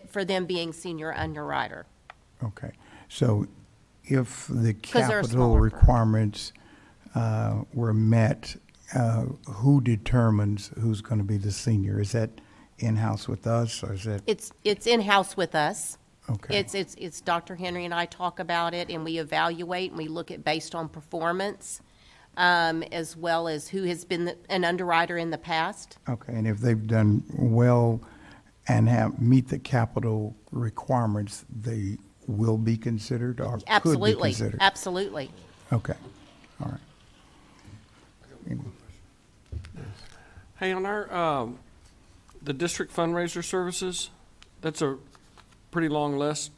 Speaker 2: for them being senior underwriter.
Speaker 1: Okay. So if the
Speaker 2: 'Cause they're a
Speaker 1: capital
Speaker 2: smaller firm.
Speaker 1: requirements were met, who determines who's going to be the senior? Is that in-house with us, or is that?
Speaker 2: It's in-house with us.
Speaker 1: Okay.
Speaker 2: It's Dr. Henry and I talk about it, and we evaluate, and we look at based on performance, as well as who has been an underwriter in the past.
Speaker 1: Okay, and if they've done well and meet the capital requirements, they will be considered or could be
Speaker 2: Absolutely,
Speaker 1: considered?
Speaker 2: absolutely.
Speaker 1: Okay, all right.
Speaker 12: Hey, on our, the district fundraiser services, that's a pretty long list.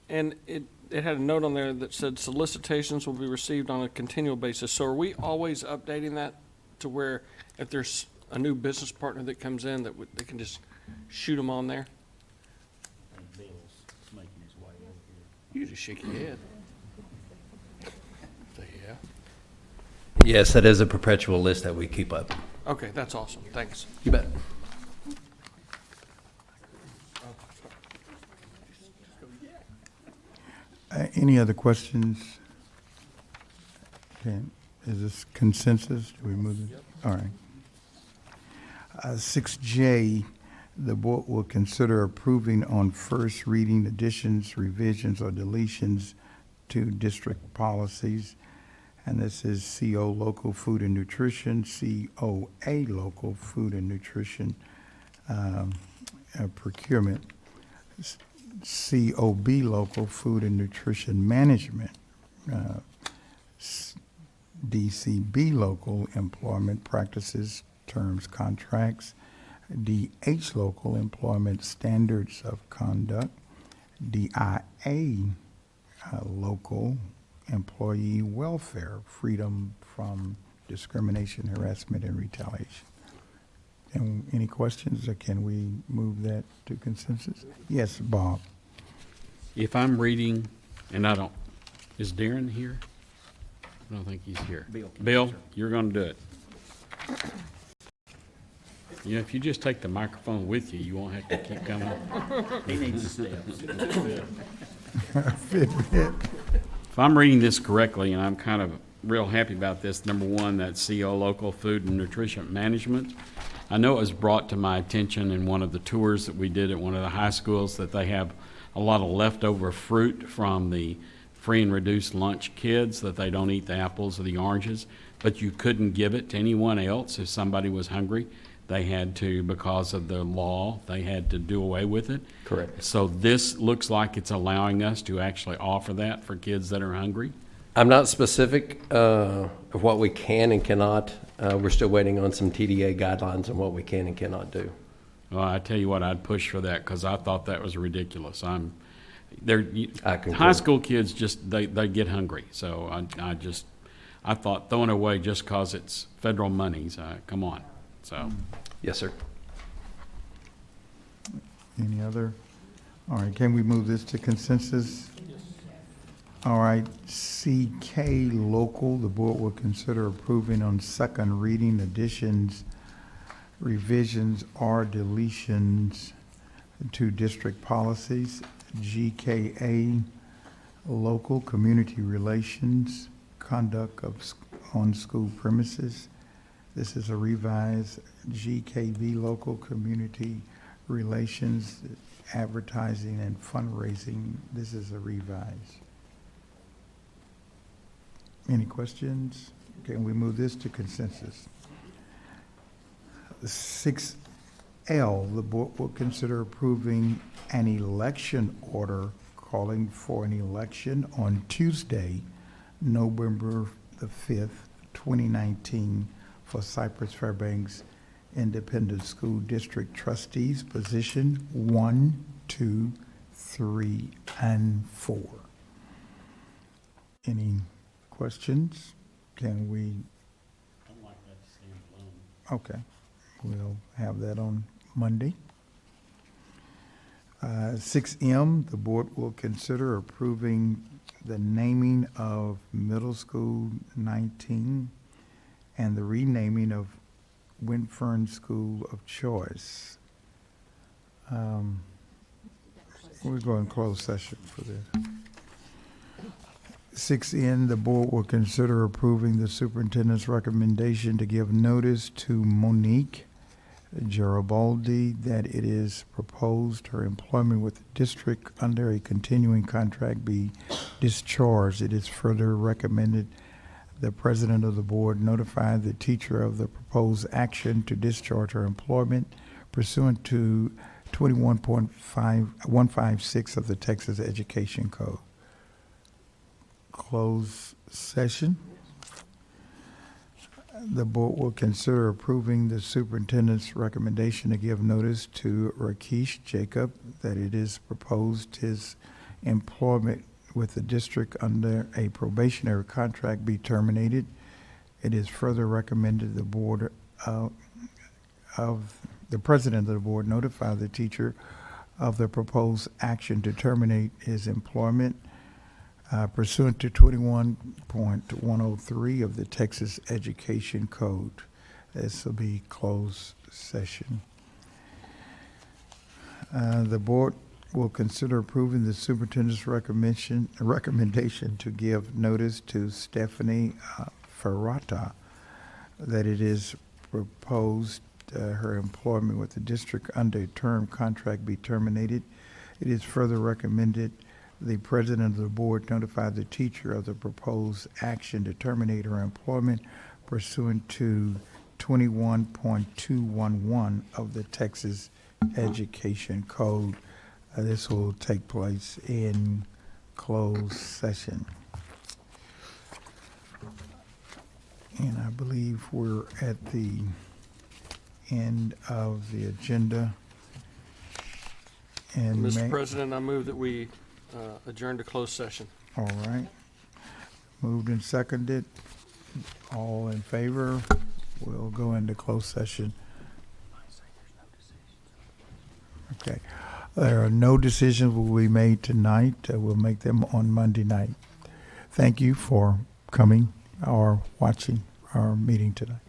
Speaker 12: And it had a note on there that said solicitations will be received on a continual basis. So are we always updating that to where if there's a new business partner that comes in, that they can just shoot them on there?
Speaker 6: Bill's making his way over here.
Speaker 12: You just shake your head. Say, yeah.
Speaker 9: Yes, that is a perpetual list that we keep up.
Speaker 12: Okay, that's awesome. Thanks.
Speaker 9: You bet.
Speaker 1: Any other questions? Okay, is this consensus? Do we move it? All right. 6J, the board will consider approving on first reading additions, revisions, or deletions to district policies. And this is CO Local Food and Nutrition, COA Local Food and Nutrition Procurement, COB Local Food and Nutrition Management, DCB Local Employment Practices, Terms, Contracts, DH Local Employment Standards of Conduct, DIA Local employee welfare, freedom from discrimination, harassment, and retaliation. And any questions, or can we move that to consensus? Yes, Bob.
Speaker 4: If I'm reading, and I don't, is Darren here? I don't think he's here. Bill, you're gonna do it. You know, if you just take the microphone with you, you won't have to keep coming.
Speaker 6: He needs steps.
Speaker 4: If I'm reading this correctly, and I'm kind of real happy about this, number one, that CO Local Food and Nutrition Management. I know it was brought to my attention in one of the tours that we did at one of the high schools that they have a lot of leftover fruit from the free and reduced lunch kids, that they don't eat the apples or the oranges, but you couldn't give it to anyone else if somebody was hungry. They had to, because of the law, they had to do away with it.
Speaker 9: Correct.
Speaker 4: So this looks like it's allowing us to actually offer that for kids that are hungry.
Speaker 9: I'm not specific of what we can and cannot. We're still waiting on some TDA guidelines on what we can and cannot do.
Speaker 4: Well, I tell you what, I'd push for that because I thought that was ridiculous.
Speaker 9: I concur.
Speaker 4: High school kids just they get hungry. So I thought throwing away just because it's federal monies. Come on. So.
Speaker 9: Yes, sir.
Speaker 1: Any other? All right, can we move this to consensus? All right, CK Local, the board will consider approving on second reading additions, revisions, or deletions to district policies. GKA Local, Community Relations, Conduct on School Premises. This is a revised. GKB Local, Community Relations, Advertising and Fundraising. This is a revised. Any questions? Can we move this to consensus? 6L, the board will consider approving an election order calling for an election on Tuesday, November the 5th, 2019, for Cypress-Fairbanks Independent School District Trustees, position 1, 2, 3, and 4. Any questions? Can we?
Speaker 4: I'd like that to stand alone.
Speaker 1: Okay, we'll have that on Monday. 6M, the board will consider approving the naming of Middle School 19 and the renaming of Winfern School of Choice. We're going closed session for this. 6N, the board will consider approving the superintendent's recommendation to give notice to Monique Garibaldi that it is proposed her employment with the district under a continuing contract be discharged. It is further recommended the president of the board notify the teacher of the proposed action to discharge her employment pursuant to 21.156 of the Texas Education Code. Closed session. The board will consider approving the superintendent's recommendation to give notice to Rakesh Jacob that it is proposed his employment with the district under a probationary contract be terminated. It is further recommended the board of the president of the board notify the teacher of the proposed action to terminate his employment pursuant to 21.103 of the Texas Education Code. This will be closed session. The board will consider approving the superintendent's recommendation to give notice to Stephanie Ferrata that it is proposed her employment with the district under a term contract be terminated. It is further recommended the president of the board notify the teacher of the proposed action to terminate her employment pursuant to 21.211 of the Texas Education Code. This will take place in closed session. And I believe we're at the end of the agenda. And
Speaker 12: Mr. President, I move that we adjourn to closed session.
Speaker 1: All right. Moved and seconded. All in favor? We'll go into closed session. Okay. There are no decisions will be made tonight. We'll make them on Monday night. Thank you for coming or watching our meeting tonight.